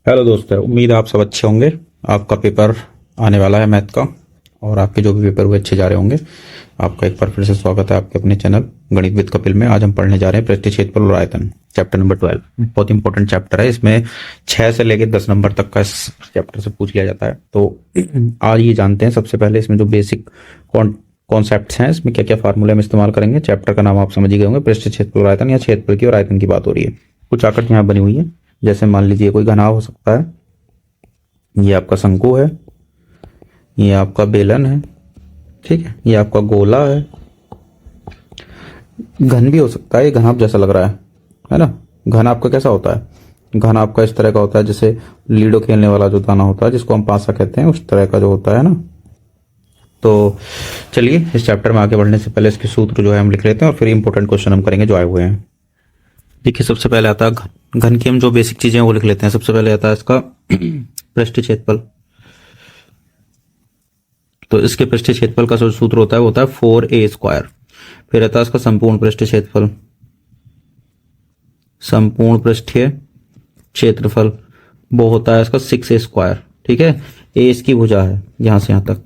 Hello दोस्तों, उम्मीद है आप सब अच्छे होंगे। आपका पेपर आने वाला है मैथ का, और आपके जो भी पेपर हुए अच्छे जा रहे होंगे। आपका एक बार फिर से स्वागत है आपके अपने चैनल गणित विद कपिल में। आज हम पढ़ने जा रहे हैं पृष्ठीय क्षेत्रफल और आयतन, चैप्टर नंबर 12। बहुत इंपॉर्टेंट चैप्टर है। इसमें 6 से लेकर 10 नंबर तक का इस चैप्टर से पूछ लिया जाता है। तो आज ये जानते हैं सबसे पहले इसमें जो बेसिक कॉन्सेप्ट्स हैं, इसमें क्या क्या फार्मूले हम इस्तेमाल करेंगे। चैप्टर का नाम आप समझ ही गए होंगे, पृष्ठीय क्षेत्रफल और आयतन, या क्षेत्रफल की और आयतन की बात हो रही है। कुछ आकृति यहाँ बनी हुई है, जैसे मान लीजिए कोई घनाभ हो सकता है, ये आपका शंकु है, ये आपका बेलन है, ठीक है, ये आपका गोला है। घन भी हो सकता है, ये घनाभ जैसा लग रहा है ना। घन आपका कैसा होता है? घन आपका इस तरह का होता है, जैसे लीडो खेलने वाला जो दाना होता है, जिसको हम पासा कहते हैं, उस तरह का जो होता है ना। तो चलिए इस चैप्टर में आगे बढ़ने से पहले इसके सूत्र जो है हम लिख लेते हैं, और फिर इंपॉर्टेंट क्वेश्चन हम करेंगे जो आए हुए हैं। देखिए, सबसे पहले आता है घन की हम जो बेसिक चीजें वो लिख लेते हैं। सबसे पहले आता है इसका पृष्ठीय क्षेत्रफल। तो इसके पृष्ठीय क्षेत्रफल का जो सूत्र होता है 4a²। फिर आता है इसका संपूर्ण पृष्ठीय क्षेत्रफल। संपूर्ण पृष्ठीय क्षेत्रफल वो होता है इसका 6a²। ठीक है, ए इसकी भुजा है, यहां से यहां तक,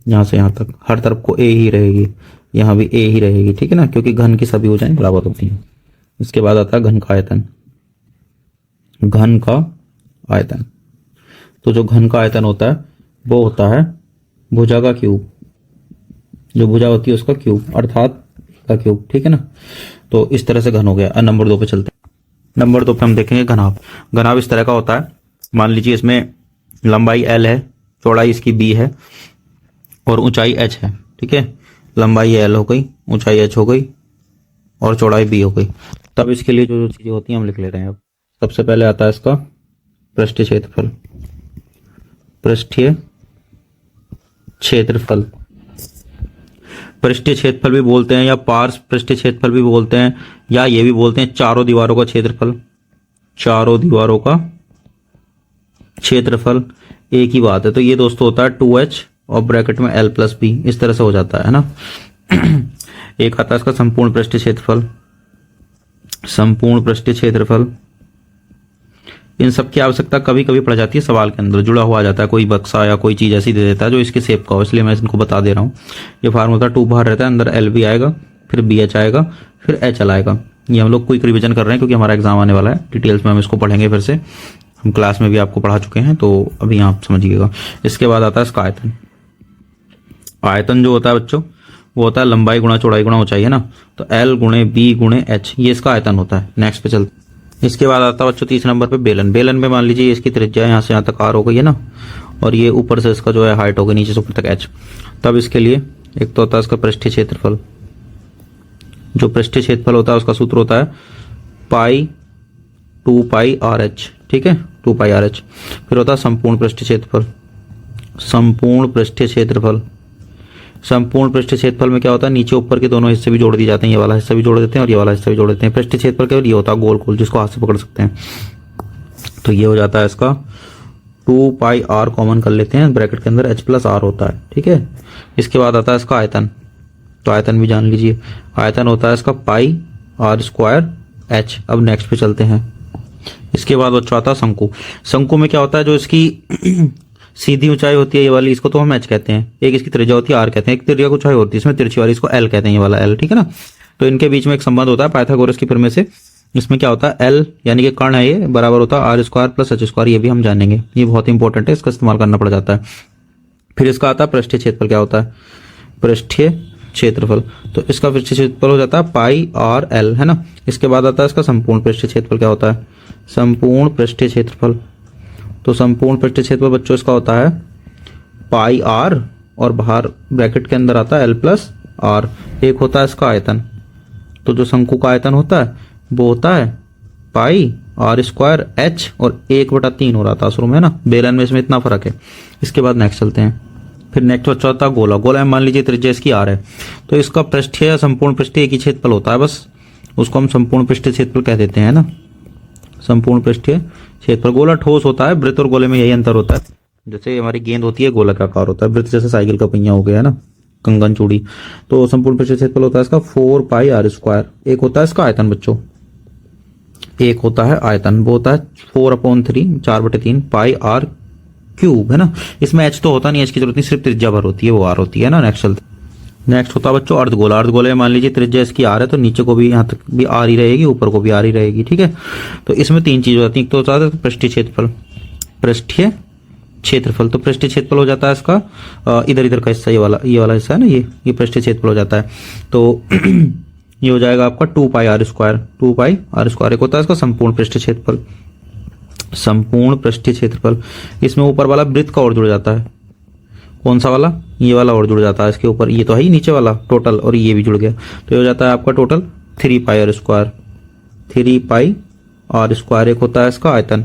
यहां से यहां तक, हर तरफ को ए ही रहेगी, यहां भी ए ही रहेगी, ठीक है ना, क्योंकि घन की सभी भुजाएं बराबर होती हैं। इसके बाद आता है घन का आयतन। घन का आयतन, तो जो घन का आयतन होता है वो होता है भुजा का क्यूब। जो भुजा होती है उसका क्यूब, अर्थात का क्यूब, ठीक है ना। तो इस तरह से घन हो गया। अब नंबर 2 पे चलते हैं। नंबर 2 पे हम देखेंगे घनाभ। घनाभ इस तरह का होता है, मान लीजिए इसमें लंबाई l है, चौड़ाई इसकी b है, और ऊंचाई h है, ठीक है। लंबाई l हो गई, ऊंचाई h हो गई, और चौड़ाई b हो गई। तब इसके लिए जो जो चीजें होती हैं हम लिख ले रहे हैं। अब सबसे पहले आता है इसका पृष्ठीय क्षेत्रफल। पृष्ठीय क्षेत्रफल, पृष्ठीय क्षेत्रफल भी बोलते हैं, या पार्श्व पृष्ठीय क्षेत्रफल भी बोलते हैं, या ये भी बोलते हैं चारों दीवारों का क्षेत्रफल। चारों दीवारों का क्षेत्रफल एक ही बात है। तो ये दोस्तों होता है 2h और ब्रैकेट में l+b, इस तरह से हो जाता है ना। एक आता है इसका संपूर्ण पृष्ठीय क्षेत्रफल। संपूर्ण पृष्ठीय क्षेत्रफल, इन सब की आवश्यकता कभी कभी पड़ जाती है, सवाल के अंदर जुड़ा हुआ आ जाता है, कोई बक्सा या कोई चीज ऐसी दे देता है जो इसके शेप का हो, इसलिए मैं इनको बता दे रहा हूँ। ये फार्मूला 2 बाहर रहता है, अंदर एल भी आएगा, फिर बी एच आएगा, फिर एच एल आएगा। ये हम लोग क्विक रिवीजन कर रहे हैं क्योंकि हमारा एग्जाम आने वाला है। डिटेल्स में हम इसको पढ़ेंगे, फिर से हम क्लास में भी आपको पढ़ा चुके हैं, तो अभी आप समझिएगा। इसके बाद आता है इसका आयतन। आयतन जो होता है बच्चों, वो होता है लंबाई गुणा चौड़ाई गुणा ऊंचाई, है ना। तो एल गुणे बी गुणे एच, ये इसका आयतन होता है। नेक्स्ट पे चलते। इसके बाद आता है बच्चों 3 नंबर पे बेलन। बेलन में मान लीजिए इसकी त्रिज्या यहाँ से यहाँ तक r हो गई है ना, और ये ऊपर से इसका जो है हाइट हो गई नीचे से ऊपर तक h। तब इसके लिए एक तो होता है इसका पृष्ठीय क्षेत्रफल। जो पृष्ठीय क्षेत्रफल होता है उसका सूत्र होता है पाई 2πRh, ठीक है, 2πRh। फिर होता है संपूर्ण पृष्ठीय क्षेत्रफल। संपूर्ण पृष्ठीय क्षेत्रफल, संपूर्ण पृष्ठीय क्षेत्रफल में क्या होता है, नीचे ऊपर के दोनों हिस्से भी जोड़ दिए जाते हैं। ये वाला हिस्सा भी जोड़ देते हैं और ये वाला हिस्सा भी जोड़ देते हैं। पृष्ठीय क्षेत्रफल केवल ये होता है गोल गोल, जिसको हाथ से पकड़ सकते हैं। तो ये हो जाता है इसका 2πr, कॉमन कर लेते हैं, ब्रैकेट के अंदर h+r होता है, ठीक है। इसके बाद आता है इसका आयतन। तो आयतन भी जान लीजिए, आयतन होता है इसका πr²h। अब नेक्स्ट पे चलते हैं। इसके बाद बच्चों आता है शंकु। शंकु में क्या होता है, जो इसकी सीधी ऊंचाई होती है ये वाली, इसको तो हम h कहते हैं। एक इसकी त्रिज्या होती है r कहते हैं। एक त्रिज्या ऊंचाई होती है इसमें तिरछी वाली, इसको l कहते हैं, ये वाला l, ठीक है ना। तो इनके बीच में एक संबंध होता है पाइथागोरस की प्रमेय से। इसमें क्या होता है, l यानी कि कर्ण है, ये बराबर होता है r² + h²। ये भी हम जानेंगे, ये बहुत इंपॉर्टेंट है, इसका इस्तेमाल करना पड़ जाता है। फिर इसका आता है पृष्ठीय क्षेत्रफल। क्या होता है पृष्ठीय क्षेत्रफल, तो इसका पृष्ठीय क्षेत्रफल हो जाता है πr_l, है ना। इसके बाद आता है इसका संपूर्ण पृष्ठीय क्षेत्रफल। क्या होता है संपूर्ण पृष्ठीय क्षेत्रफल, तो संपूर्ण पृष्ठीय क्षेत्रफल बच्चों इसका होता है πr, और बाहर ब्रैकेट के अंदर आता है l+r। एक होता है इसका आयतन। तो जो शंकु का आयतन होता है वो होता है πr²h, और 1/3 हो रहा था शुरू में, है ना। बेलन में इसमें इतना फर्क है। इसके बाद नेक्स्ट चलते हैं। फिर नेक्स्ट बच्चा होता है गोला। गोला में मान लीजिए त्रिज्या इसकी r है, तो इसका पृष्ठीय या संपूर्ण पृष्ठीय एक ही क्षेत्रफल होता है, बस उसको हम संपूर्ण पृष्ठीय क्षेत्रफल कह देते हैं ना। संपूर्ण पृष्ठीय क्षेत्रफल। गोला ठोस होता है, वृत्त और गोले में यही अंतर होता है। जैसे हमारी गेंद होती है गोलाकार होता है, वृत्त जैसे साइकिल का पहिया हो गया, है ना, कंगन चूड़ी। तो संपूर्ण पृष्ठीय क्षेत्रफल होता है इसका 4πr²। एक होता है इसका आयतन बच्चों, एक होता है आयतन, वो होता है 4/3 4/3 पाई आर क्यूब, है ना। इसमें एच तो होता नहीं, एच की जरूरत नहीं, सिर्फ त्रिज्या भर होती है, वो आर होती है ना। नेक्स्ट होता है बच्चों अर्धगोला। अर्धगोले में मान लीजिए त्रिज्या इसकी आर है, तो नीचे को भी यहाँ तक भी आर ही रहेगी, ऊपर को भी आर ही रहेगी, ठीक है। तो इसमें तीन चीज होती है, एक तो होता है पृष्ठीय क्षेत्रफल, पृष्ठीय क्षेत्रफल। तो पृष्ठीय क्षेत्रफल हो जाता है इसका इधर इधर का हिस्सा, ये वाला हिस्सा है ना, ये पृष्ठीय क्षेत्रफल हो जाता है। तो ये हो जाएगा आपका 2πr², 2πr²। एक होता है इसका संपूर्ण पृष्ठीय क्षेत्रफल, संपूर्ण पृष्ठीय क्षेत्रफल। इसमें ऊपर वाला वृत्त का और जुड़ जाता है, कौन सा वाला, ये वाला और जुड़ जाता है इसके ऊपर, ये तो है ही नीचे वाला टोटल, और ये भी जुड़ गया, तो ये हो जाता है आपका टोटल 3πr², 3πr²। एक होता है इसका आयतन,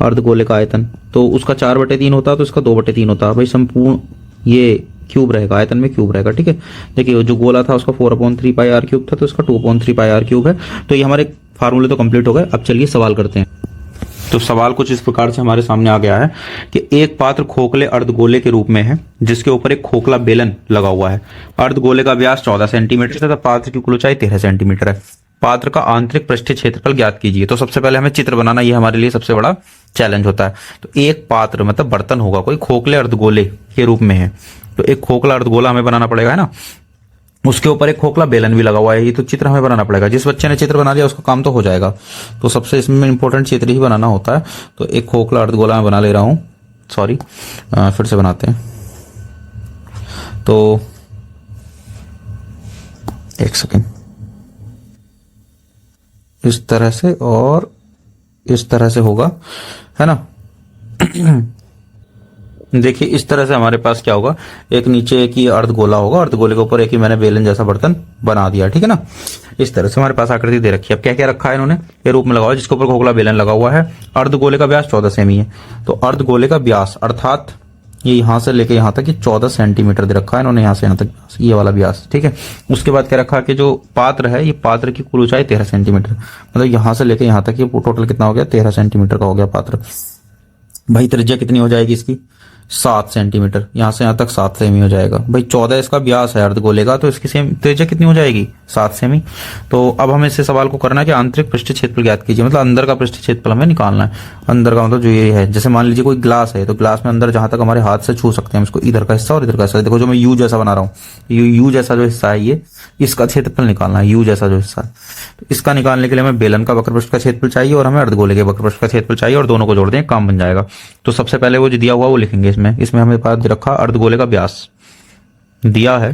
अर्धगोले का आयतन, तो उसका 4/3 होता है, तो इसका 2/3 होता है। भाई संपूर्ण ये क्यूब रहेगा, आयतन में क्यूब रहेगा, ठीक है। देखिए जो गोला था उसका 4/3πr³ था, तो इसका 2/3πr³ है। तो ये हमारे फार्मूले तो कंप्लीट हो गए। अब चलिए सवाल करते हैं। तो सवाल कुछ इस प्रकार से हमारे सामने आ गया है कि एक पात्र खोखले अर्धगोले के रूप में है, जिसके ऊपर एक खोखला बेलन लगा हुआ है। अर्धगोले का व्यास 14 सेंटीमीटर तथा पात्र की कुल ऊंचाई 13 सेंटीमीटर है। पात्र का आंतरिक पृष्ठीय क्षेत्रफल ज्ञात कीजिए। तो सबसे पहले हमें चित्र बनाना, ये हमारे लिए सबसे बड़ा चैलेंज होता है। तो एक पात्र मतलब बर्तन होगा कोई, खोखले अर्धगोले के रूप में है, तो एक खोखला अर्धगोला हमें बनाना पड़ेगा, है ना। उसके ऊपर एक खोखला बेलन भी लगा हुआ है, ये तो चित्र हमें बनाना पड़ेगा। जिस बच्चे ने चित्र बना लिया उसका काम तो हो जाएगा। तो सबसे इसमें इंपॉर्टेंट चित्र ही बनाना होता है। तो एक खोखला अर्धगोला मैं बना ले रहा हूं, सॉरी फिर से बनाते हैं। तो एक सेकेंड, इस तरह से और इस तरह से होगा, है ना। देखिए इस तरह से हमारे पास क्या होगा, एक नीचे एक ही अर्धगोला होगा, अर्धगोले के ऊपर एक ही मैंने बेलन जैसा बर्तन बना दिया, ठीक है ना। इस तरह से हमारे पास आकृति दे रखी है। अब क्या क्या रखा है इन्होंने, ये रूप में लगा हुआ है, जिसके ऊपर खोखला बेलन लगा हुआ है। अर्धगोले का व्यास 14 सेमी है, तो अर्धगोले का व्यास अर्थात ये यहां से लेके यहां तक 14 सेंटीमीटर दे रखा है इन्होंने, यहां से यहां तक ये वाला व्यास, ठीक है। उसके बाद क्या रखा कि जो पात्र है, ये पात्र की कुल ऊंचाई 13 सेंटीमीटर, मतलब यहां से लेके यहां तक ये टोटल कितना हो गया, 13 सेंटीमीटर का हो गया पात्र। भाई त्रिज्या कितनी हो जाएगी इसकी, 7 सेंटीमीटर, यहां से यहां तक 7 सेमी हो जाएगा। भाई 14 इसका व्यास है अर्धगोले का, तो इसकी सेम त्रिज्या कितनी हो जाएगी, 7 सेमी। तो अब हमें इससे सवाल को करना है कि आंतरिक पृष्ठीय क्षेत्रफल ज्ञात कीजिए, मतलब अंदर का पृष्ठीय क्षेत्रफल हमें निकालना है। अंदर का मतलब जो ये है, जैसे मान लीजिए कोई ग्लास है, तो ग्लास में अंदर जहां तक हमारे हाथ से छू सकते हैं इसको, इधर का हिस्सा और इधर का हिस्सा। देखो जो मैं यू जैसा बना रहा हूँ, यू जैसा जो हिस्सा है, ये इसका क्षेत्रफल निकालना है, यू जैसा जो हिस्सा है। तो इसका निकालने के लिए हमें बेलन का वक्रपृष्ठ का क्षेत्रफल चाहिए और हमें अर्धगोले के वक्रपृष्ठ का क्षेत्रफल चाहिए, और दोनों को जोड़ दें, काम बन जाएगा। तो सबसे पहले वो जो दिया हुआ वो लिखेंगे इसमें हमें पास रखा अर्धगोले का व्यास दिया है,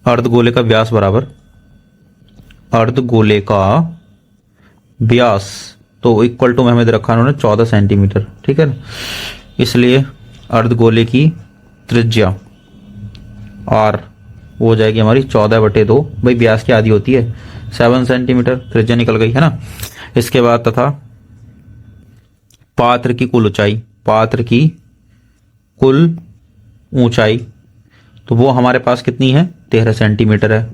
अर्धगोले का व्यास बराबर अर्धगोले का व्यास, तो इक्वल टू में हमें दे रखा उन्होंने 14 सेंटीमीटर, ठीक है। इसलिए अर्धगोले की त्रिज्या r वो हो जाएगी हमारी 14/2, भाई व्यास की आधी होती है 7 सेंटीमीटर, त्रिज्या निकल गई, है ना। इसके बाद तथा पात्र की कुल ऊंचाई, पात्र की कुल ऊंचाई, तो वो हमारे पास कितनी है, 13 सेंटीमीटर है।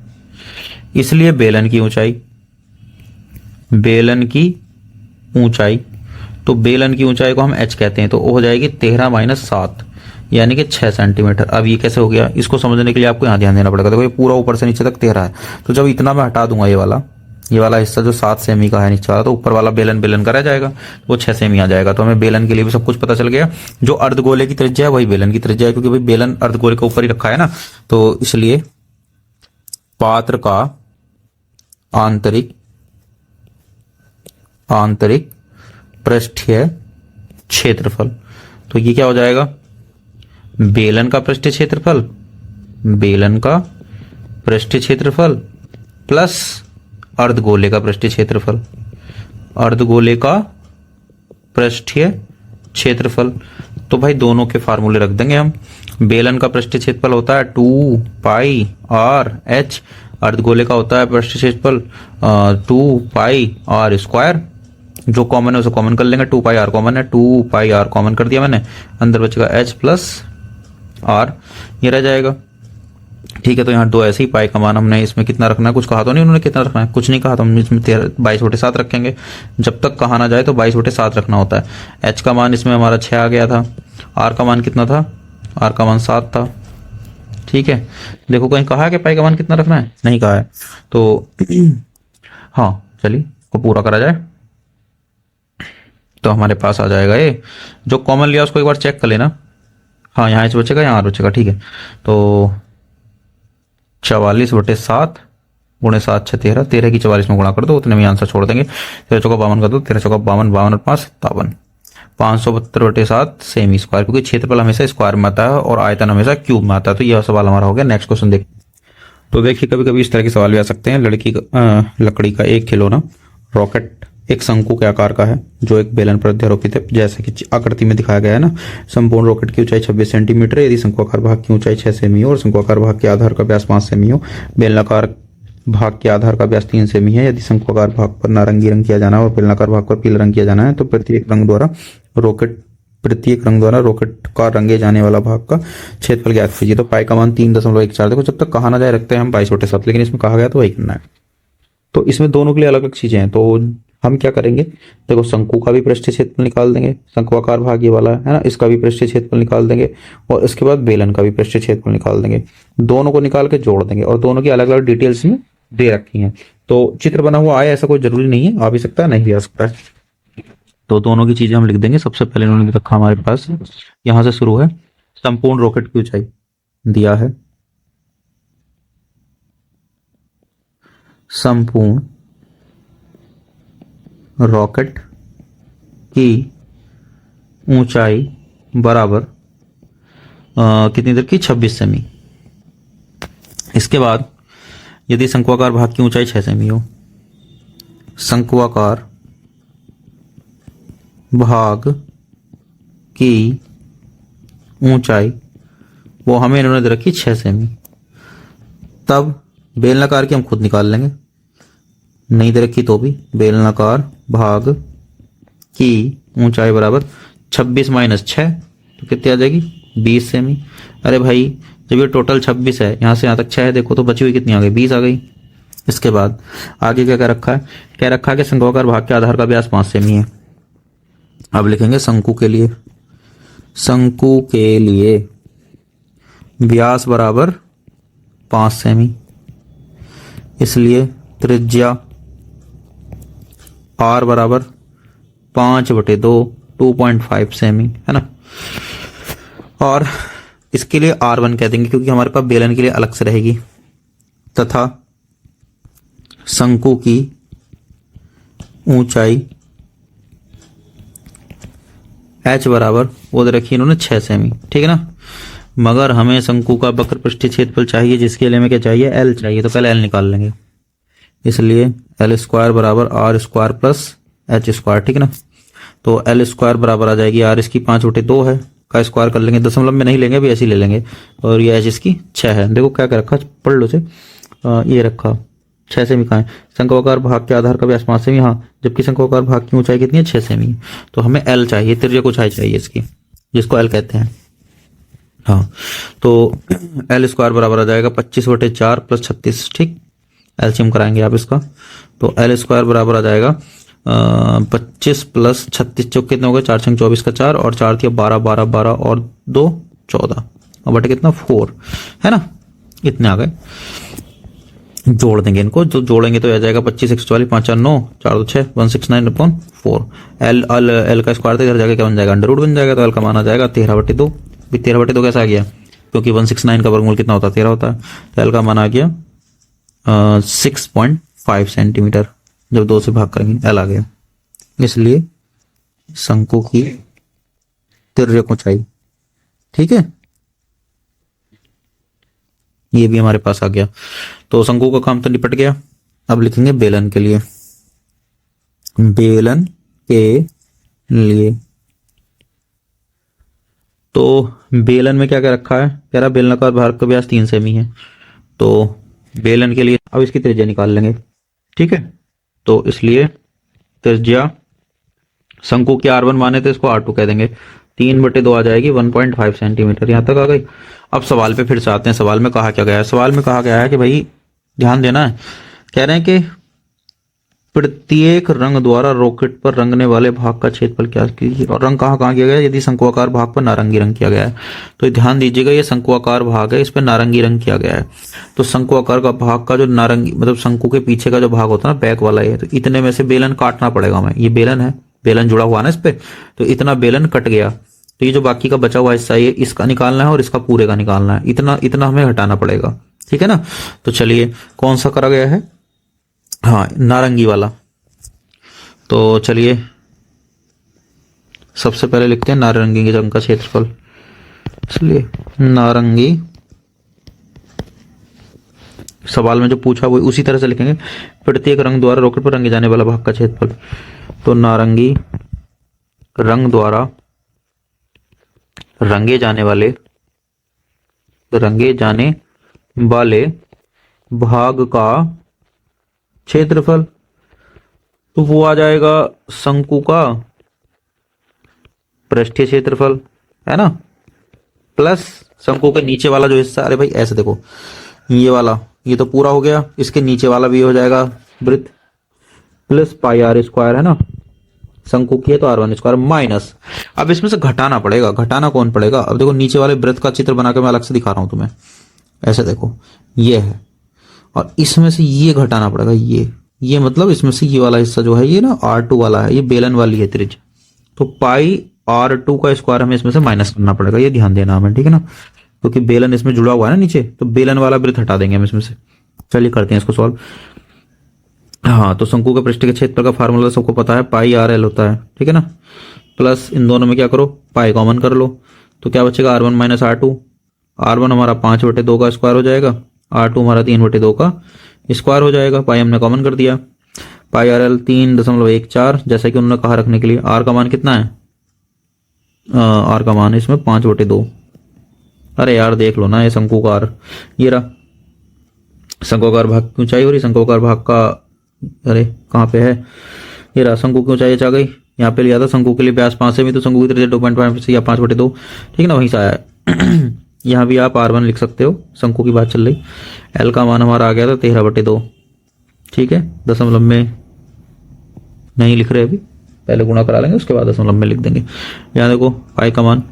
इसलिए बेलन की ऊंचाई, बेलन की ऊंचाई, तो बेलन की ऊंचाई को हम h कहते हैं, तो वो हो जाएगी 13 - 7 यानी कि 6 सेंटीमीटर। अब ये कैसे हो गया, इसको समझने के लिए आपको यहाँ ध्यान देना पड़ेगा। देखो ये पूरा ऊपर से नीचे तक 13 है, तो जब इतना मैं हटा दूंगा ये वाला हिस्सा जो 7 सेमी का है नीचे वाला, तो ऊपर वाला बेलन का रह जाएगा, वो 6 सेमी आ जाएगा। तो हमें बेलन के लिए भी सब कुछ पता चल गया। जो अर्धगोले की त्रिज्या है वही बेलन की त्रिज्या है, क्योंकि भाई बेलन अर्धगोले के ऊपर ही रखा है ना। तो इसलिए पात्र का आंतरिक पृष्ठीय क्षेत्रफल, तो ये क्या हो जाएगा, बेलन का पृष्ठीय क्षेत्रफल, बेलन का पृष्ठीय क्षेत्रफल प्लस अर्धगोले का पृष्ठीय क्षेत्रफल, अर्धगोले का पृष्ठीय क्षेत्रफल। तो भाई दोनों के फार्मूले रख देंगे हम। बेलन का पृष्ठीय क्षेत्रफल होता है 2πr/h, अर्धगोले का होता है पृष्ठीय क्षेत्रफल 2πr²। जो कॉमन है उसे कॉमन कर लेंगे, 2πr कॉमन है, 2πr कॉमन कर दिया मैंने, अंदर बचेगा h + r, ये रह जाएगा, ठीक है। तो यहाँ 2 ऐसे ही, पाई का मान हमने इसमें कितना रखना है, कुछ कहा तो नहीं उन्होंने कितना रखना है, कुछ नहीं कहा, तो हम इसमें 22/7 रखेंगे। जब तक कहा ना जाए तो 22/7 रखना होता है। h का मान इसमें हमारा 6 आ गया था, r का मान कितना था, r का मान 7 था, ठीक है, देखो कहीं कहा है कि पाई का मान कितना रखना है, नहीं कहा है। तो हाँ चलिए को पूरा करा जाए तो हमारे पास आ जाएगा ये जो कॉमन लिया उसको एक बार चेक कर लेना। हाँ यहाँ से बचेगा, यहाँ बचेगा, ठीक है। तो 44/7 गुणे 7 6 13, 13 की 44 में गुणा कर दो, उतने में आंसर छोड़ देंगे। 13 चौका 52 कर दो, 13 चौका 52, 52 और 5 57, 572/7 सेमी स्क्वायर, क्योंकि क्षेत्रफल हमेशा स्क्वायर में आता है और आयतन हमेशा क्यूब में आता है। तो यह सवाल हमारा हो गया। नेक्स्ट क्वेश्चन देख। तो देखिए कभी कभी इस तरह के सवाल भी आ सकते हैं। लकड़ी का एक खिलौना रॉकेट एक शंकु के आकार का है जो एक बेलन पर अध्यारोपित है, जैसे कि आकृति में दिखाया गया है ना। संपूर्ण रॉकेट की ऊंचाई 26 सेंटीमीटर है। यदि शंकुआकार भाग की ऊंचाई 6 सेमी हो और शंकुआकार भाग के आधार का व्यास 5 सेमी हो, बेलनाकार भाग के आधार का व्यास 3 सेमी है। यदि शंकुआकार भाग पर नारंगी रंग किया जाना है और बेलनाकार भाग पर पीला रंग किया जाना है, तो प्रत्येक रंग द्वारा रॉकेट का रंगे जाने वाला भाग का क्षेत्रफल ज्ञात कीजिए। तो पाई का मान 3.14। देखो जब तक कहा ना जाए रखते हैं हम 22/7, लेकिन इसमें कहा गया तो वही करना है। तो इसमें दोनों के लिए अलग अलग चीजें हैं। तो हम क्या करेंगे, देखो शंकु का भी पृष्ठीय क्षेत्रफल निकाल देंगे, शंकुआकार भाग ये वाला है ना, इसका भी पृष्ठीय क्षेत्रफल निकाल देंगे, और इसके बाद बेलन का भी पृष्ठीय क्षेत्रफल निकाल देंगे। दोनों को निकाल के जोड़ देंगे, और दोनों की अलग अलग डिटेल्स में दे रखी हैं। तो चित्र बना हुआ आए ऐसा कोई जरूरी नहीं है, आ भी सकता है नहीं भी आ सकता है। तो दोनों की चीजें हम लिख देंगे। सबसे पहले उन्होंने रखा हमारे पास, यहां से शुरू है, संपूर्ण रॉकेट की ऊंचाई दिया है, संपूर्ण रॉकेट की ऊंचाई बराबर कितनी देर की, 26 सेमी। इसके बाद यदि शंकुआकार भाग की ऊंचाई 6 सेमी हो, शंकुआकार भाग की ऊंचाई वो हमें इन्होंने दे रखी 6 सेमी, तब बेलनाकार की हम खुद निकाल लेंगे, नहीं दे रखी तो भी। बेलनाकार भाग की ऊंचाई बराबर 26 - 6, तो कितनी आ जाएगी, 20 सेमी। अरे भाई जब ये टोटल 26 है, यहां से यहां तक 6 है, देखो तो बची हुई कितनी आ गई, 20 आ गई। इसके बाद आगे क्या क्या रखा है, क्या रखा है कि शंकुआकार भाग के आधार का व्यास 5 सेमी है। अब लिखेंगे शंकु के लिए, शंकु के लिए व्यास बराबर 5 सेमी, इसलिए त्रिज्या r बराबर 5/2 2.5 सेमी है ना। और इसके लिए r1 कह देंगे क्योंकि हमारे पास बेलन के लिए अलग से रहेगी, तथा शंकु की ऊंचाई h बराबर वो दे रखी इन्होंने 6 सेमी, ठीक है ना। मगर हमें शंकु का वक्र पृष्ठीय क्षेत्रफल चाहिए, जिसके लिए हमें क्या चाहिए, l चाहिए। तो पहले l निकाल लेंगे, इसलिए l² बराबर r² प्लस h², ठीक है ना। तो l² बराबर आ जाएगी r इसकी 5/2 है का स्क्वायर कर लेंगे, दशमलव में नहीं लेंगे, अभी ऐसे ही ले लेंगे, और ये h इसकी 6 है। देखो क्या क्या रखा, पढ़ लो से, ये रखा 6 सेमी का है। शंकुआकार भाग के आधार का व्यास 5 सेमी, हाँ, जबकि शंकुआकार भाग की ऊंचाई कितनी है, 6 सेमी। तो हमें l चाहिए, त्रिज्या को ऊंचाई चाहिए इसकी, जिसको l कहते हैं। हाँ, तो l² बराबर आ जाएगा 25/4 प्लस 36, ठीक। एलसीएम कराएंगे आप इसका, तो l² बराबर आ जाएगा 25 प्लस 36 चौक कितने हो गए, 4 6 24 का 4, और 4 थी 12 12 12 और 2 14, और बटे कितना 4 है ना, इतने आ गए। जोड़ देंगे इनको, जो जोड़ेंगे तो आ जाएगा 25 144 5 4 9 4 2 6 169/4। एल का स्क्वायर था, इधर जाके क्या बन जाएगा, अंडर रूट बन जाएगा। तो एल का मान आ जाएगा 13/2। 13/2 कैसा आ गया, क्योंकि 169 का वर्गमूल कितना होता है, 13 होता है। तो एल का मान आ गया 6.5 सेंटीमीटर। जब 2 से भाग करेंगे एल आ गया, इसलिए शंकु की तिर्यक ऊंचाई, ठीक है, ये भी हमारे पास आ गया। तो शंकु का काम तो निपट गया। अब लिखेंगे बेलन के लिए, बेलन के लिए। तो बेलन में क्या क्या रखा है, कह रहा बेलनाकार भाग का व्यास 3 सेमी है। तो बेलन के लिए अब इसकी त्रिज्या निकाल लेंगे, ठीक है। तो इसलिए त्रिज्या शंकु की r1 माने तो इसको r2 कह देंगे, 3/2 आ जाएगी 1.5 सेंटीमीटर। यहां तक आ गई। अब सवाल पे फिर से आते हैं। सवाल में कहा क्या गया है, सवाल में कहा गया है कि भाई ध्यान देना है, कह रहे हैं कि प्रत्येक रंग द्वारा रॉकेट पर रंगने वाले भाग का क्षेत्रफल क्या कीजिए। और रंग कहाँ कहाँ किया गया है? यदि शंक्वाकार भाग पर नारंगी रंग किया गया है तो ध्यान दीजिएगा, ये शंक्वाकार भाग है, इस पर नारंगी रंग किया गया है। तो शंक्वाकार का भाग का जो नारंगी मतलब शंकु के पीछे का जो भाग होता है ना, बैक वाला, ये तो इतने में से बेलन काटना पड़ेगा हमें। ये बेलन है, बेलन जुड़ा हुआ ना इस पे, तो इतना बेलन कट गया। तो ये जो बाकी का बचा हुआ हिस्सा ये इसका निकालना है और इसका पूरे का निकालना है। इतना इतना हमें हटाना पड़ेगा, ठीक है ना। तो चलिए कौन सा करा गया है? हाँ, नारंगी वाला। तो चलिए सबसे पहले लिखते हैं नारंगी रंग का क्षेत्रफल। चलिए नारंगी, सवाल में जो पूछा वो उसी तरह से लिखेंगे। प्रत्येक रंग द्वारा रॉकेट पर रंगे जाने वाला भाग का क्षेत्रफल। तो नारंगी रंग द्वारा रंगे जाने वाले भाग का क्षेत्रफल, तो वो आ जाएगा शंकु का पृष्ठीय क्षेत्रफल, है ना, प्लस शंकु के नीचे वाला जो हिस्सा, अरे भाई ऐसे देखो, ये वाला, ये तो पूरा हो गया, इसके नीचे वाला भी हो जाएगा वृत्त, प्लस पाई आर स्क्वायर, है ना, शंकु की है तो r1 स्क्वायर माइनस। अब इसमें से घटाना पड़ेगा। घटाना कौन पड़ेगा? अब देखो नीचे वाले वृत्त का चित्र बनाकर मैं अलग से दिखा रहा हूं तुम्हें। ऐसे देखो, ये है और इसमें से ये घटाना पड़ेगा। ये मतलब इसमें से ये वाला हिस्सा जो है ये ना r2 वाला है, ये बेलन वाली है त्रिज्या, तो पाई r2 का स्क्वायर हमें इसमें से माइनस करना पड़ेगा। ये ध्यान देना हमें, ठीक है ना, क्योंकि बेलन इसमें जुड़ा हुआ है ना नीचे, तो बेलन वाला वृत्त हटा देंगे हम इसमें से। चलिए करते हैं इसको सॉल्व। हाँ, तो शंकु के पृष्ठ के क्षेत्रफल का फार्मूला सबको पता है, पाई आर एल होता है, ठीक है ना, प्लस इन दोनों में क्या करो, पाई कॉमन कर लो, तो क्या बचेगा r1 माइनस r2। r1 हमारा 5/2 का स्क्वायर हो जाएगा, r2 हमारा 3/2 का स्क्वायर हो जाएगा। पाई हमने कॉमन कर दिया, पाई आर एल 3.14, जैसा कि उन्होंने कहा रखने के लिए। r का मान कितना है? r का मान इसमें 5/2। अरे यार देख लो ना, ये शंकु का r, ये रहा शंक्वाकार भाग की ऊंचाई हो रही, शंक्वाकार भाग का, अरे कहाँ पे है, ये रहा शंकु की ऊंचाई आ गई, यहाँ पे लिया था शंकु के लिए व्यास 5 सेमी, तो शंकु की त्रिज्या 2.5 से या 5/2, ठीक है ना, वहीं से आया है। यहाँ भी आप r1 लिख सकते हो, शंकु की बात चल रही। l का मान हमारा आ गया था 13/2, ठीक है, दशमलव में नहीं लिख रहे अभी, पहले गुणा करा लेंगे उसके बाद दशमलव में लिख देंगे। यहाँ देखो पाई का मान,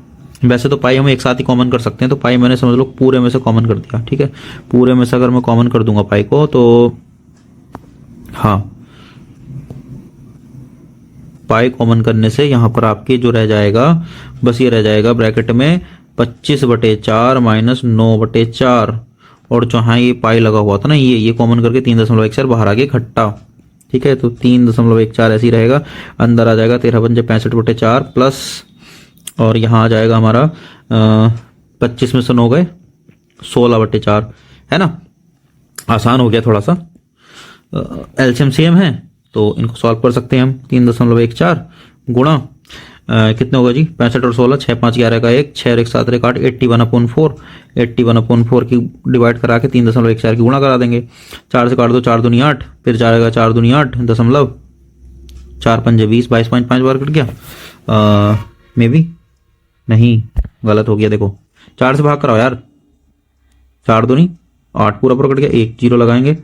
वैसे तो पाई हम एक साथ ही कॉमन कर सकते हैं, तो पाई मैंने समझ लो पूरे में से कॉमन कर दिया, ठीक है। पूरे में से अगर मैं कॉमन कर दूंगा पाई को, तो हाँ, पाई कॉमन करने से यहां पर आपके जो रह जाएगा, बस ये रह जाएगा ब्रैकेट में 25/4 माइनस 9/4, और जहां ये पाई लगा हुआ था ना, ये कॉमन करके 3.14 बाहर आ गया इकट्ठा, ठीक है, तो 3.14 ऐसे ही रहेगा, अंदर आ जाएगा 13×5 65/4 प्लस, और यहाँ आ जाएगा हमारा 25 में से 9 गए 16/4, है ना। आसान हो गया थोड़ा सा, एलसीएम सेम है तो इनको सॉल्व कर सकते हैं हम। 3.14 गुणा कितने होगा जी, 65 और 16, 6 5 11 का 1, 6 और 1 7 1 8, 81/4, 81/4 की डिवाइड करा के 3.14 की गुणा करा देंगे। 4 से काट दो, 4 दूनी 8, फिर जाएगा 4 दूनी 8 दशमलव 4 पंजे 20, 22.5 बार कट गया, मे बी नहीं, गलत हो गया, देखो 4 से भाग कराओ यार, 4 दूनी 8 पूरा पूरा कट गया, 1 0 लगाएंगे,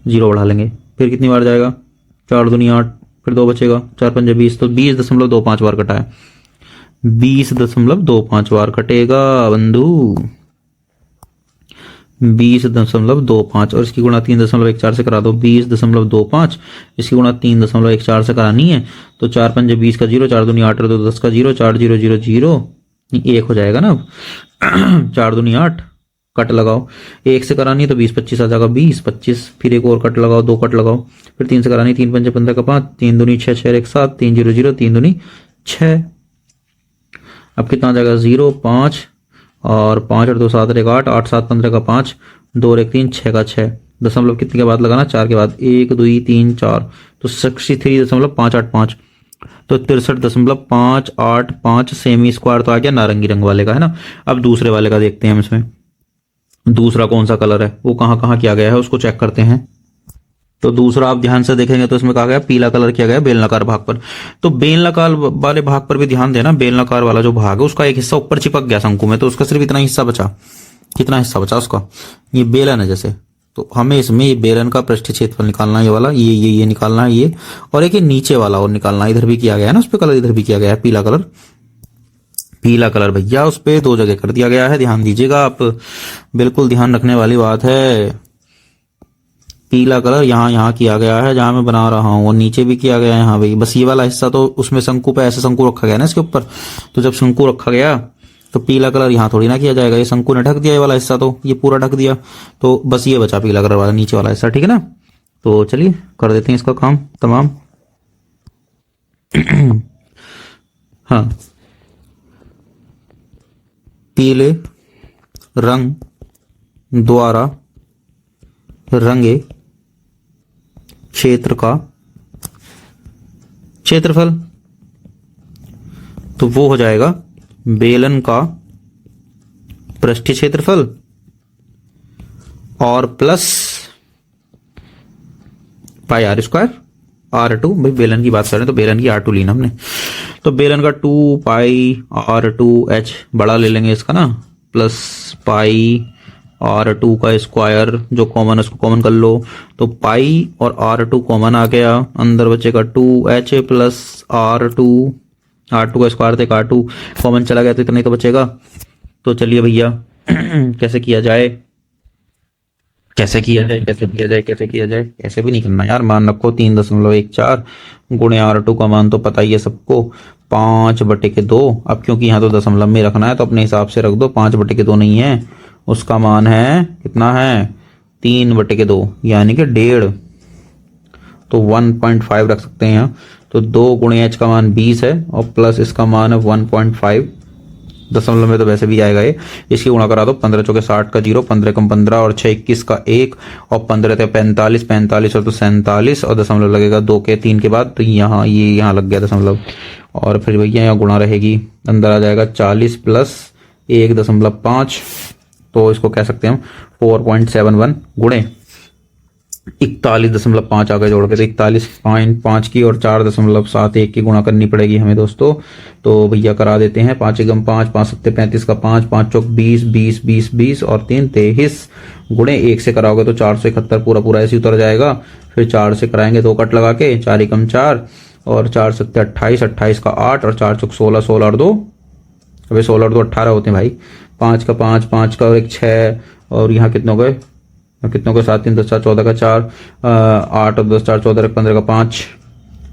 0 बढ़ा लेंगे, फिर कितनी बार जाएगा, 4 दूनी 8, फिर 2 बचेगा, 4 पंजे 20, तो 20.25 बार कटा है, 20.25 बार कटेगा बंधु, 20.25, और इसकी गुणा 3.14 से करा दो, 20.25, इसकी गुणा 3.14 से करानी है, तो 4 पंजे 20 का 0, 4 दूनी 8 और 2 10 का 0, 4 0 0 0, 1 हो जाएगा ना। 4 दूनी 8, कट लगाओ, 1 से करानी है तो 20 25 आ जाएगा, 20 25, फिर एक और कट लगाओ, 2 कट लगाओ, फिर 3 से करानी, 3 पंजे 15 का 5, 3 दूनी 6 6 1 7, 3 0 0, 3 दूनी 6, अब कितना आ जाएगा 0 5, और 5 और 2 7 1 8, 8 7 15 का 5, 2 और 1 3, 6 का 6, दशमलव कितने के बाद लगाना, 4 के बाद, 1 2 3 4, तो 63.585, तो 63.585 सेमी स्क्वायर तो आ गया नारंगी रंग वाले का, है ना। अब दूसरे वाले का देखते हैं हम, इसमें दूसरा कौन सा कलर है, वो कहाँ कहाँ किया गया है उसको चेक करते हैं। तो दूसरा आप ध्यान से देखेंगे तो इसमें कहा गया पीला कलर किया गया बेलनाकार भाग पर, तो बेलनाकार वाले भाग पर भी ध्यान देना, बेलनाकार वाला जो भाग है उसका एक हिस्सा ऊपर चिपक गया शंकु में, तो उसका सिर्फ इतना हिस्सा बचा, कितना हिस्सा बचा उसका, ये बेलन है जैसे, तो हमें इसमें ये बेलन का पृष्ठीय क्षेत्रफल निकालना है, ये वाला, ये निकालना है, ये और एक ये नीचे वाला और निकालना है। इधर भी किया गया है ना उस पे कलर, इधर भी किया गया है पीला कलर, पीला कलर भैया उस पे 2 जगह कर दिया गया है, ध्यान दीजिएगा आप, बिल्कुल ध्यान रखने वाली बात है। पीला कलर यहाँ किया गया है जहां मैं बना रहा हूँ, और नीचे भी किया गया है। हाँ भाई, बस ये वाला हिस्सा तो उसमें शंकु पे ऐसे शंकु रखा गया ना इसके ऊपर, तो जब शंकु रखा गया तो पीला कलर यहाँ थोड़ी ना किया जाएगा, ये शंकु ने ढक दिया ये वाला हिस्सा, तो ये पूरा ढक दिया, तो बस ये बचा पीला कलर वाला नीचे वाला हिस्सा, ठीक है ना। तो चलिए कर देते हैं इसका काम तमाम। हाँ, पीले रंग द्वारा रंगे क्षेत्र का क्षेत्रफल, तो वो हो जाएगा बेलन का पृष्ठीय क्षेत्रफल और plus pi R square R2। भाई बेलन की बात कर रहे हैं तो बेलन की R2 ली ना हमने, तो बेलन का 2 पाई R2H बड़ा ले लेंगे इसका ना, प्लस पाई R2 का स्क्वायर, जो कॉमन है उसको कॉमन कर लो, तो पाई और R2 कॉमन आ गया, अंदर बचेगा 2H प्लस R2 का स्क्वायर थे, R2 कॉमन चला गया तो इतना ही तो बचेगा। तो चलिए भैया कैसे किया जाए, कैसे भी नहीं करना यार, मान रखो 3.14 गुणे R2 का मान तो पता ही है सबको, 5/2। अब क्योंकि यहाँ तो दशमलव में रखना है तो अपने हिसाब से रख दो, 5/2 नहीं है, उसका मान है कितना है 3/2 यानी कि 1.5, तो 1.5 रख सकते हैं यहाँ। तो 2 गुणे H का मान 20 है और प्लस इसका मान है 1.5, दशमलव में तो वैसे भी आएगा ये, इसकी गुणा करा दो, 15 चौके 60 का 0, 15 कम 15 और 6 21 का 1 और 15 थे 45, 45 और तो 47 और दशमलव लगेगा 2 के 3 के बाद, तो यहाँ ये यहाँ लग गया दशमलव, और फिर भैया यहाँ गुणा रहेगी, अंदर आ जाएगा 40 प्लस 1.5, तो इसको कह सकते हैं हम 4.71 गुणे 41.5 आ गए जोड़ के, तो 41.5 की और 4.71 की गुणा करनी पड़ेगी हमें दोस्तों। तो भैया करा देते हैं, 5 एकम 5, 5 सत्ते 35 का 5, 5 चौक 20, 20 20 20 और 3 23 गुणे 1 से कराओगे तो 471 पूरा पूरा ऐसे उतर जाएगा। फिर 4 से कराएंगे 2 कट लगा के, 4 एकम 4 और 4 सत्ते 28, 28 का 8 और 4 चौक 16, 16 और 2, अभी 16 और 2 18 होते हैं भाई, 5 का 5, 5 का और 1 6 और यहाँ कितने हो गए, कितनों का 7 3 10 4 14 का 4, 8 और 10 4 14 15 का 5,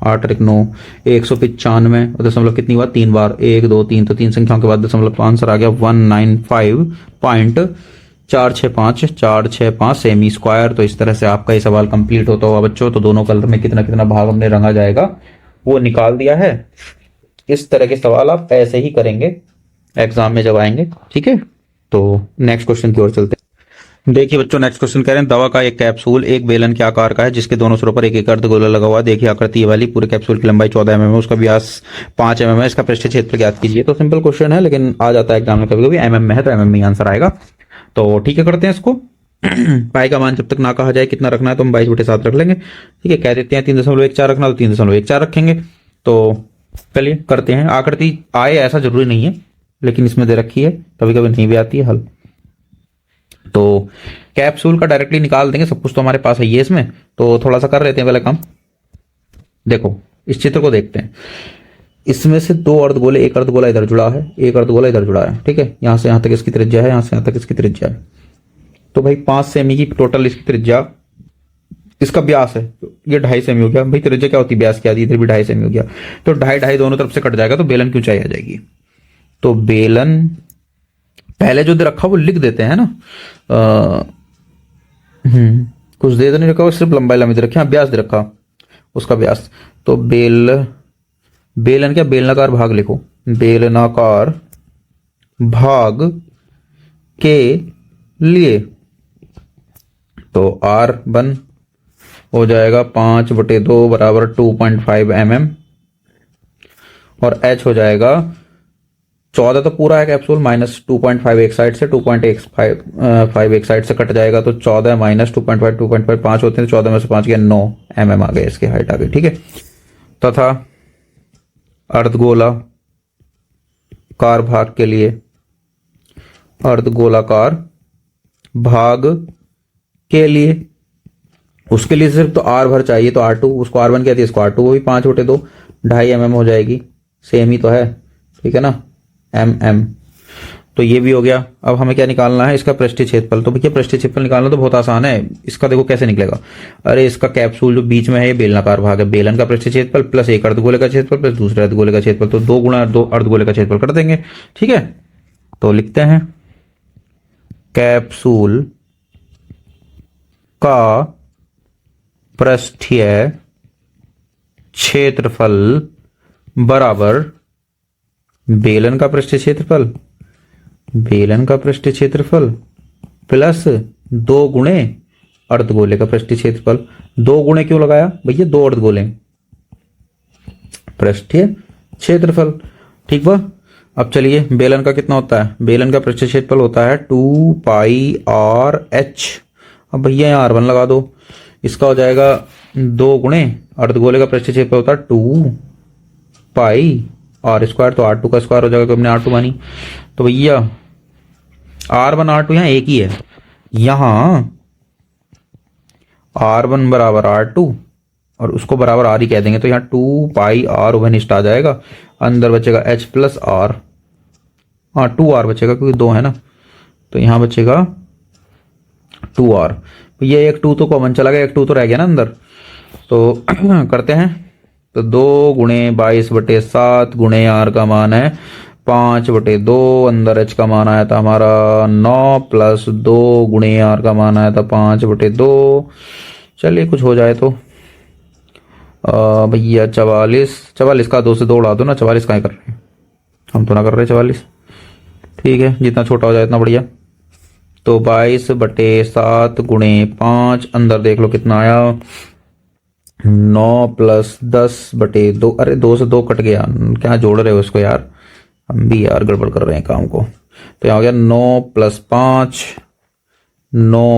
8 और 1 9, 195 और दशमलव कितनी बार 3 बार, 1 2 3, तो 3 संख्याओं के बाद दशमलव आंसर आ गया 195.465 सेमी स्क्वायर। तो इस तरह से आपका ये सवाल कंप्लीट होता हुआ बच्चों, तो दोनों कलर में कितना कितना भाग हमने रंगा जाएगा वो निकाल दिया है। इस तरह के सवाल आप ऐसे ही करेंगे एग्जाम में जब आएंगे, ठीक है। तो नेक्स्ट क्वेश्चन की ओर चलते हैं। देखिए बच्चों, नेक्स्ट क्वेश्चन कह रहे हैं दवा का एक कैप्सूल एक बेलन के आकार का है जिसके दोनों सिरों पर एक एक अर्धगोला लगा हुआ है। देखिए आकृति ये वाली, पूरे कैप्सूल की लंबाई 14 mm है, उसका व्यास 5 mm है, इसका पृष्ठीय क्षेत्र ज्ञात कीजिए। तो सिंपल क्वेश्चन है लेकिन आ जाता है एग्जाम में कभी कभी, mm में है तो mm में ही आंसर आएगा। तो ठीक है, करते हैं इसको। पाई का मान जब तक ना कहा जाए कितना रखना है तो हम 22/7 रख लेंगे, ठीक है। कह देते हैं 3.14 रखना तो 3.14 रखेंगे। तो चलिए करते हैं। आकृति आए ऐसा जरूरी नहीं है, लेकिन इसमें दे रखी है, कभी कभी नहीं भी आती है हल। तो कैप्सूल का डायरेक्टली निकाल देंगे, सब कुछ तो हमारे पास है ये इसमें, तो थोड़ा सा कर लेते हैं पहले काम। देखो इस चित्र को देखते हैं, इसमें से 2 अर्धगोले, एक अर्धगोला इधर जुड़ा है, एक अर्धगोला इधर जुड़ा है, ठीक है। यहां से यहां तक इसकी त्रिज्या है, यहां से यहां तक इसकी त्रिज्या है। तो भाई 5 सेमी की टोटल इसकी त्रिज्या, इसका व्यास है, ये 2.5 सेमी हो गया। भाई त्रिज्या क्या होती है, व्यास क्या दी, इधर भी 2.5 सेमी हो गया, तो 2.5 दोनों तरफ से कट जाएगा, तो बेलन की ऊंचाई आ जाएगी। तो बेलन पहले जो दे रखा वो लिख देते हैं ना, कुछ दे तो नहीं रखा, सिर्फ लंबाई लंबी दे रखी, हाँ व्यास दे रखा, उसका व्यास। तो बेलन क्या, बेलनाकार भाग लिखो, बेलनाकार भाग के लिए तो R1 हो जाएगा 5/2 बराबर 2.5 mm और H हो जाएगा 14 तो पूरा है कैप्सूल, माइनस 2.5 एक साइड से, 2.5 एक साइड से कट जाएगा, तो 14 माइनस 2.5 2.5 5 होते हैं, 14 में से 5 गया 9 mm आ गए, इसकी हाइट आ गई, ठीक है। तथा अर्धगोलाकार भाग के लिए, अर्धगोलाकार भाग के लिए, उसके लिए सिर्फ तो आर भर चाहिए, तो R2 उसको R1 कहती है, इसको R2, वो भी 5/2 2.5 mm हो जाएगी, सेम ही तो है, ठीक है ना, mm। तो ये भी हो गया। अब हमें क्या निकालना है, इसका पृष्ठीय क्षेत्रफल। तो भैया पृष्ठीय क्षेत्रफल निकालना तो बहुत आसान है, इसका देखो कैसे निकलेगा। अरे इसका कैप्सूल जो बीच में है, ये बेलनाकार भाग है, बेलन का पृष्ठीय क्षेत्रफल प्लस एक अर्धगोले का क्षेत्रफल प्लस दूसरे अर्धगोले का क्षेत्रफल, तो 2 गुणा 2 अर्धगोले का क्षेत्रफल कर देंगे, ठीक है। तो लिखते हैं कैप्सूल का पृष्ठीय क्षेत्रफल बराबर बेलन का पृष्ठीय क्षेत्रफल, बेलन का पृष्ठीय क्षेत्रफल प्लस 2 गुणे अर्धगोले का पृष्ठीय क्षेत्रफल। 2 गुणे क्यों लगाया भैया, 2 अर्धगोले पृष्ठीय क्षेत्रफल, ठीक बा। अब चलिए बेलन का कितना होता है, बेलन का पृष्ठीय क्षेत्रफल होता है 2πr/h। अब भैया यहाँ R1 लगा दो, इसका हो जाएगा 2 गुणे अर्धगोले का पृष्ठीय क्षेत्रफल होता है 2πr², तो R2 का स्क्वायर हो जाएगा, तो हमने R2 मानी। तो भैया R1 R2 यहाँ एक ही है, यहां R1 बराबर R2 और उसको बराबर R ही कह देंगे, तो यहाँ 2πr उभयनिष्ठ आ जाएगा, अंदर बचेगा H प्लस R, हाँ 2R बचेगा क्योंकि 2 है ना, तो यहाँ बचेगा 2R। ये एक 2 तो कॉमन चला गया, एक 2 तो रह गया ना अंदर, तो करते हैं। तो 2 गुणे 22/7 गुणे R का मान है 5/2, अंदर H का मान आया था हमारा 9 प्लस 2 गुणे R का मान आया था 5/2। चलिए कुछ हो जाए तो भैया 44 का 2 से 2 उड़ा दो ना, 44 का ही कर रहे हैं हम, तो ना कर रहे 44, ठीक है, जितना छोटा हो जाए इतना बढ़िया। तो 22/7 गुणे 5, अंदर देख लो कितना आया 9 प्लस 10/2, अरे 2 से 2 कट गया, क्या जोड़ रहे हो इसको यार, हम भी यार गड़बड़ कर रहे हैं काम को। तो यहाँ हो गया 9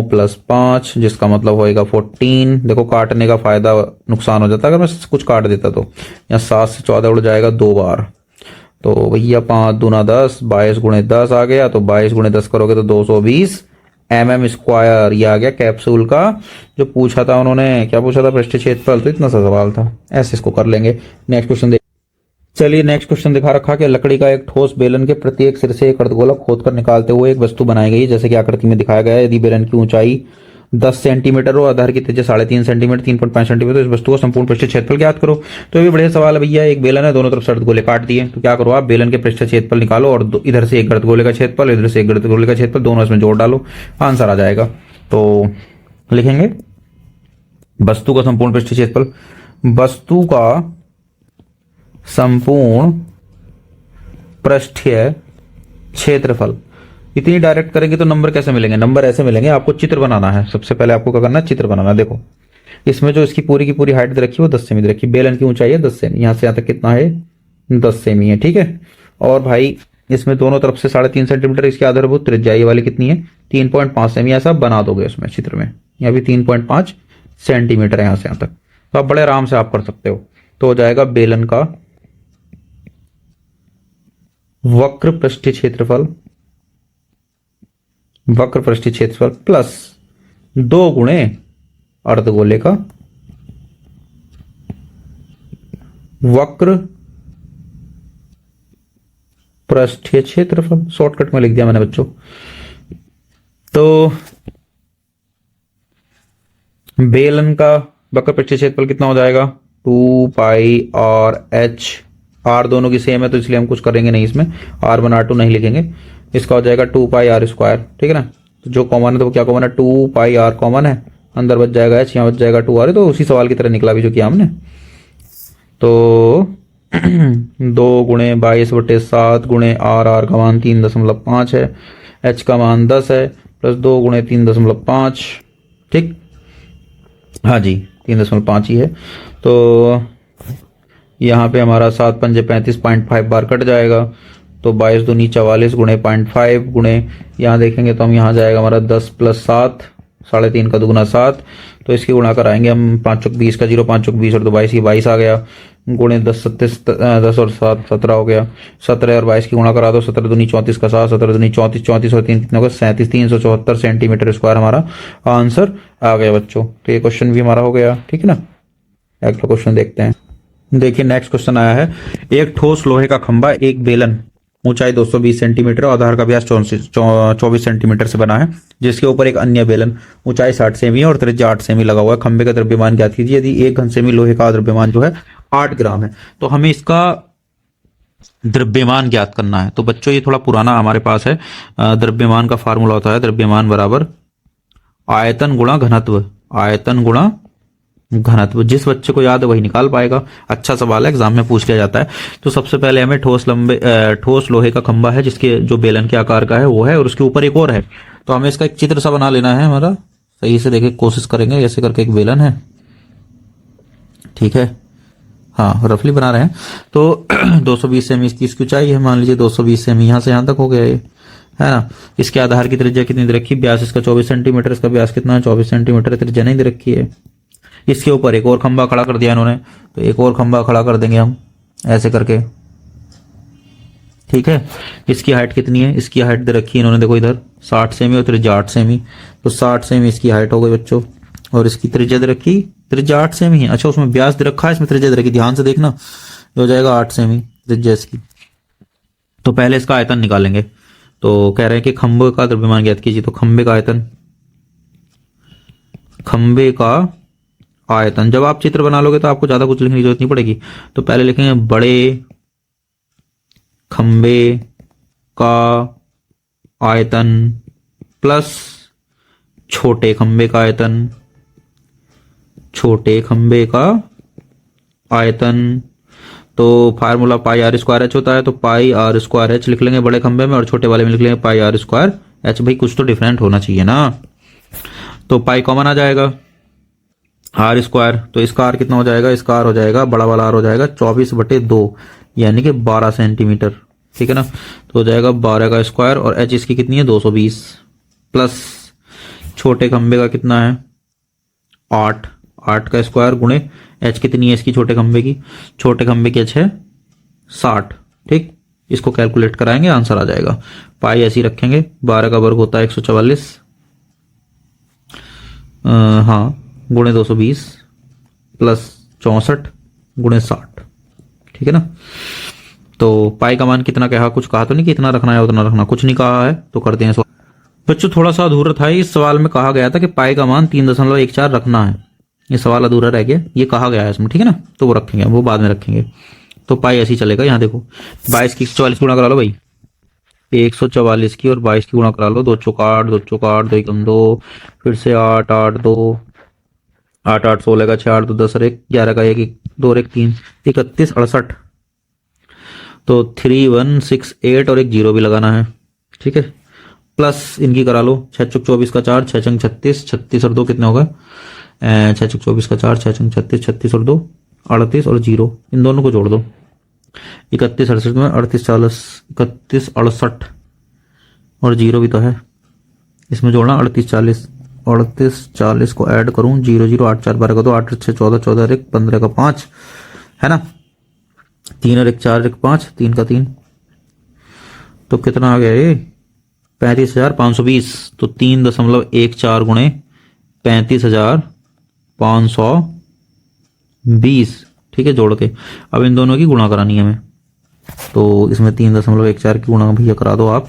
प्लस 5 जिसका मतलब होएगा 14। देखो काटने का फायदा नुकसान हो जाता है अगर मैं कुछ काट देता, तो यहाँ 7 से 14 उड़ जाएगा 2 बार, तो भैया 5 दूना 10, 22 गुणे 10 आ गया, तो 22 गुणे 10 करोगे तो 220 mm²। ये आ गया कैप्सूल का जो पूछा था उन्होंने, क्या पूछा था, पृष्ठीय क्षेत्रफल। तो इतना सा सवाल था, ऐसे इसको कर लेंगे। नेक्स्ट क्वेश्चन देख, चलिए नेक्स्ट क्वेश्चन दिखा रखा कि लकड़ी का एक ठोस बेलन के प्रत्येक सिर से एक अर्धगोला खोदकर निकालते हुए एक वस्तु बनाई गई, जैसे कि आकृति में दिखाया गया है। यदि बेलन की ऊंचाई 10 सेंटीमीटर हो, आधार की त्रिज्या 3.5 सेंटीमीटर 3.5 सेंटीमीटर, तो इस वस्तु को संपूर्ण पृष्ठीय क्षेत्रफल ज्ञात करो। तो ये भी बढ़िया सवाल है भैया, एक बेलन है, दोनों तरफ से अर्धगोले काट दिए, तो क्या करो आप बेलन के पृष्ठीय क्षेत्रफल निकालो और इधर से एक अर्धगोले का क्षेत्रफल, इधर से एक अर्धगोले का क्षेत्रफल, दोनों इसमें जोड़ डालो, आंसर आ जाएगा। तो लिखेंगे वस्तु का संपूर्ण पृष्ठीय क्षेत्रफल, वस्तु का संपूर्ण पृष्ठीय क्षेत्रफल। इतनी डायरेक्ट करेंगे तो नंबर कैसे मिलेंगे, नंबर ऐसे मिलेंगे, आपको चित्र बनाना है। सबसे पहले आपको क्या करना है, चित्र बनाना। देखो इसमें जो इसकी पूरी की पूरी हाइट दे रखी है वो 10 सेमी दे रखी है, बेलन की ऊंचाई है 10 सेमी, यहां से यहां तक कितना है 10 सेमी है, ठीक है। और भाई इसमें दोनों तरफ से 3.5 सेंटीमीटर इसकी आधारभूत त्रिज्या, ये वाली कितनी है 3.5 सेमी, ऐसा बना दोगे उसमें चित्र में, यहाँ भी 3.5 सेंटीमीटर है यहां से यहां तक, तो आप बड़े आराम से आप कर सकते हो। तो हो जाएगा बेलन का वक्र पृष्ठीय क्षेत्रफल, वक्र पृष्ठीय क्षेत्रफल प्लस 2 गुणे अर्धगोले का वक्र पृष्ठीय क्षेत्रफल। शॉर्टकट में लिख दिया मैंने बच्चों। तो बेलन का वक्र पृष्ठीय क्षेत्रफल कितना हो जाएगा 2πr/h, r दोनों की सेम है तो इसलिए हम कुछ करेंगे नहीं, इसमें R1 R2 नहीं लिखेंगे, इसका हो जाएगा 2πr², ठीक है ना। तो जो कॉमन है तो वो क्या कॉमन है 2πr कॉमन है, अंदर बच जाएगा h, यहाँ बच जाएगा 2r, तो उसी सवाल की तरह निकला भी जो किया हमने। तो 2 गुणे 22/7 गुणे r का मान 3.5 है, h का मान 10 है, प्लस 2 गुणे 3.5, ठीक, हाँ जी 3.5 ही है। तो यहाँ पे हमारा 7 पंजे 35.5 बार कट जाएगा, तो 22 दूनी 44 गुणे 0.5 गुणे यहाँ देखेंगे तो हम यहाँ जाएगा हमारा 10 + 7 3.5 का दुगुना 7, तो इसकी गुणा कराएंगे हम, 5 चौक 20 का 0, 5 चौक 20 और 2 22 की 22 आ गया, गुणे 10 37 10 और 7 17 हो गया। 17 और 22 की गुणा करा दो, 17 दूनी 34 का 7, 17 दूनी 34, 34 और 3 कितना होगा 37, 374 सेंटीमीटर स्क्वायर हमारा आंसर आ गया बच्चों। तो ये क्वेश्चन भी हमारा हो गया, ठीक है ना। अगला क्वेश्चन देखते हैं। देखिए नेक्स्ट क्वेश्चन आया है, एक ठोस लोहे का खंभा एक बेलन ऊंचाई 220 सेंटीमीटर और आधार का व्यास 24 सेंटीमीटर से बना है, जिसके ऊपर एक अन्य बेलन ऊंचाई 60 सेमी और त्रिज्या 8 सेमी लगा हुआ है। खंभे का द्रव्यमान ज्ञात कीजिए। यदि 1 घन सेमी लोहे का द्रव्यमान जो है 8 ग्राम है, तो हमें इसका द्रव्यमान ज्ञात करना है। तो बच्चों ये थोड़ा पुराना हमारे पास है। द्रव्यमान का फार्मूला होता है द्रव्यमान बराबर आयतन गुणा घनत्व, आयतन गुणा घनत्व। जिस बच्चे को याद है वही निकाल पाएगा। अच्छा सवाल है, एग्जाम में पूछ लिया जाता है। तो सबसे पहले हमें ठोस लोहे का खंभा है जिसके जो बेलन के आकार का है वो है, और उसके ऊपर एक और है। तो हमें इसका एक चित्र सा बना लेना है हमारा। सही से देखे कोशिश करेंगे। ऐसे करके एक बेलन है, ठीक है, हाँ रफली बना रहे हैं। तो 220 सेमी इसकी ऊंचाई है, मान लीजिए 220 सेमी यहां से यहां तक हो गया ये, है ना। इसके आधार की त्रिज्या कितनी दे रखी है, व्यास इसका 24 सेंटीमीटर, इसका व्यास कितना है 24 सेंटीमीटर, त्रिज्या नहीं दे रखी है। इसके ऊपर एक और खंभा खड़ा कर दिया इन्होंने, तो एक और खंभा खड़ा कर देंगे हम ऐसे करके, ठीक है। इसकी हाइट कितनी है, इसकी हाइट दे रखी है इन्होंने, देखो इधर 60 सेमी और त्रिज्या 8 सेमी, तो 60 सेमी इसकी हाइट हो गई बच्चों। और इसकी त्रिज्या दे रखी, त्रिज्या 8 सेमी है। अच्छा उसमें व्यास दे रखा है, इसमें त्रिज्या दे रखी, ध्यान से देखना, हो जाएगा 8 सेमी त्रिज्या इसकी। तो पहले इसका आयतन निकालेंगे। तो कह रहे हैं कि खंभे का द्रव्यमान ज्ञात कीजिए। तो खंभे का आयतन, खंभे का आयतन, जब आप चित्र बना लोगे तो आपको ज्यादा कुछ लिखने की जरूरत नहीं पड़ेगी। तो पहले लिखेंगे बड़े खंभे का आयतन प्लस छोटे खंभे का आयतन, छोटे खंभे का आयतन। तो formula pi R square H होता है, तो पाई आर स्क्वायर एच लिख लेंगे बड़े खंभे में, और छोटे वाले में लिख लेंगे पाई आर स्क्वायर एच। भाई कुछ तो डिफरेंट होना चाहिए ना। तो पाई कॉमन आ जाएगा, आर स्क्वायर, तो इसका आर कितना हो जाएगा, इसका आर हो जाएगा, बड़ा वाला आर हो जाएगा 24/2 यानी कि 12 सेंटीमीटर, ठीक है ना। तो हो जाएगा 12 का स्क्वायर, और एच इसकी कितनी है 220, प्लस छोटे खंभे का कितना है 8, 8 का स्क्वायर गुणे एच कितनी है इसकी छोटे खंभे की, छोटे खंभे की एच है 60, ठीक। इसको कैलकुलेट कराएंगे आंसर आ जाएगा। पाई ऐसी रखेंगे, 12 का वर्ग होता है 144, हाँ गुणे 220 प्लस 64 गुणे 60, ठीक है ना। तो पाई का मान कितना कहा, कुछ कहा तो नहीं कि इतना रखना है उतना रखना, कुछ नहीं कहा है, तो करते हैं बच्चों। थोड़ा सा अधूरा था, इस सवाल में कहा गया था कि पाई का मान 3.14 रखना है। ये सवाल अधूरा रह गया, ये कहा गया है इसमें, ठीक है ना। तो वो रखेंगे, वो बाद में रखेंगे। तो पाई ऐसे ही चलेगा। यहाँ देखो 22 की 144 गुणा करा लो भाई, 144 की और 22 की गुणा करा लो, 2 चौक 8, 2 चौक 8, 2 एकम 2, फिर से 8 8 2 8 8 16 का 6 8 2 10 और 1 11 का 1 2 और 1 3 31 68, तो 3168 और एक 0 भी लगाना है, ठीक है। प्लस इनकी करा लो, 6 चौक 24 का 4, 6 छंग 36, 36 और 2 कितने हो गए, 6 चौक 24 का 4, 6 छंग 36, 36 और 2 38 और 0, इन दोनों को जोड़ दो, 31 68 में 38 40, 31 68 और 0 भी तो है इसमें जोड़ना, 38 40, 38 40 को ऐड करूं 0 0 8 4 12 का 2, 8 6 14 14 और 1 15 का 5, है ना। 3 और 1 4 1 5, 3 का 3, तो कितना आ गया ये 35,520। तो 3.14 गुणे 35,520, ठीक है, जोड़ के। अब इन दोनों की गुणा करानी है हमें, तो इसमें 3.14 की गुणा भैया करा दो आप।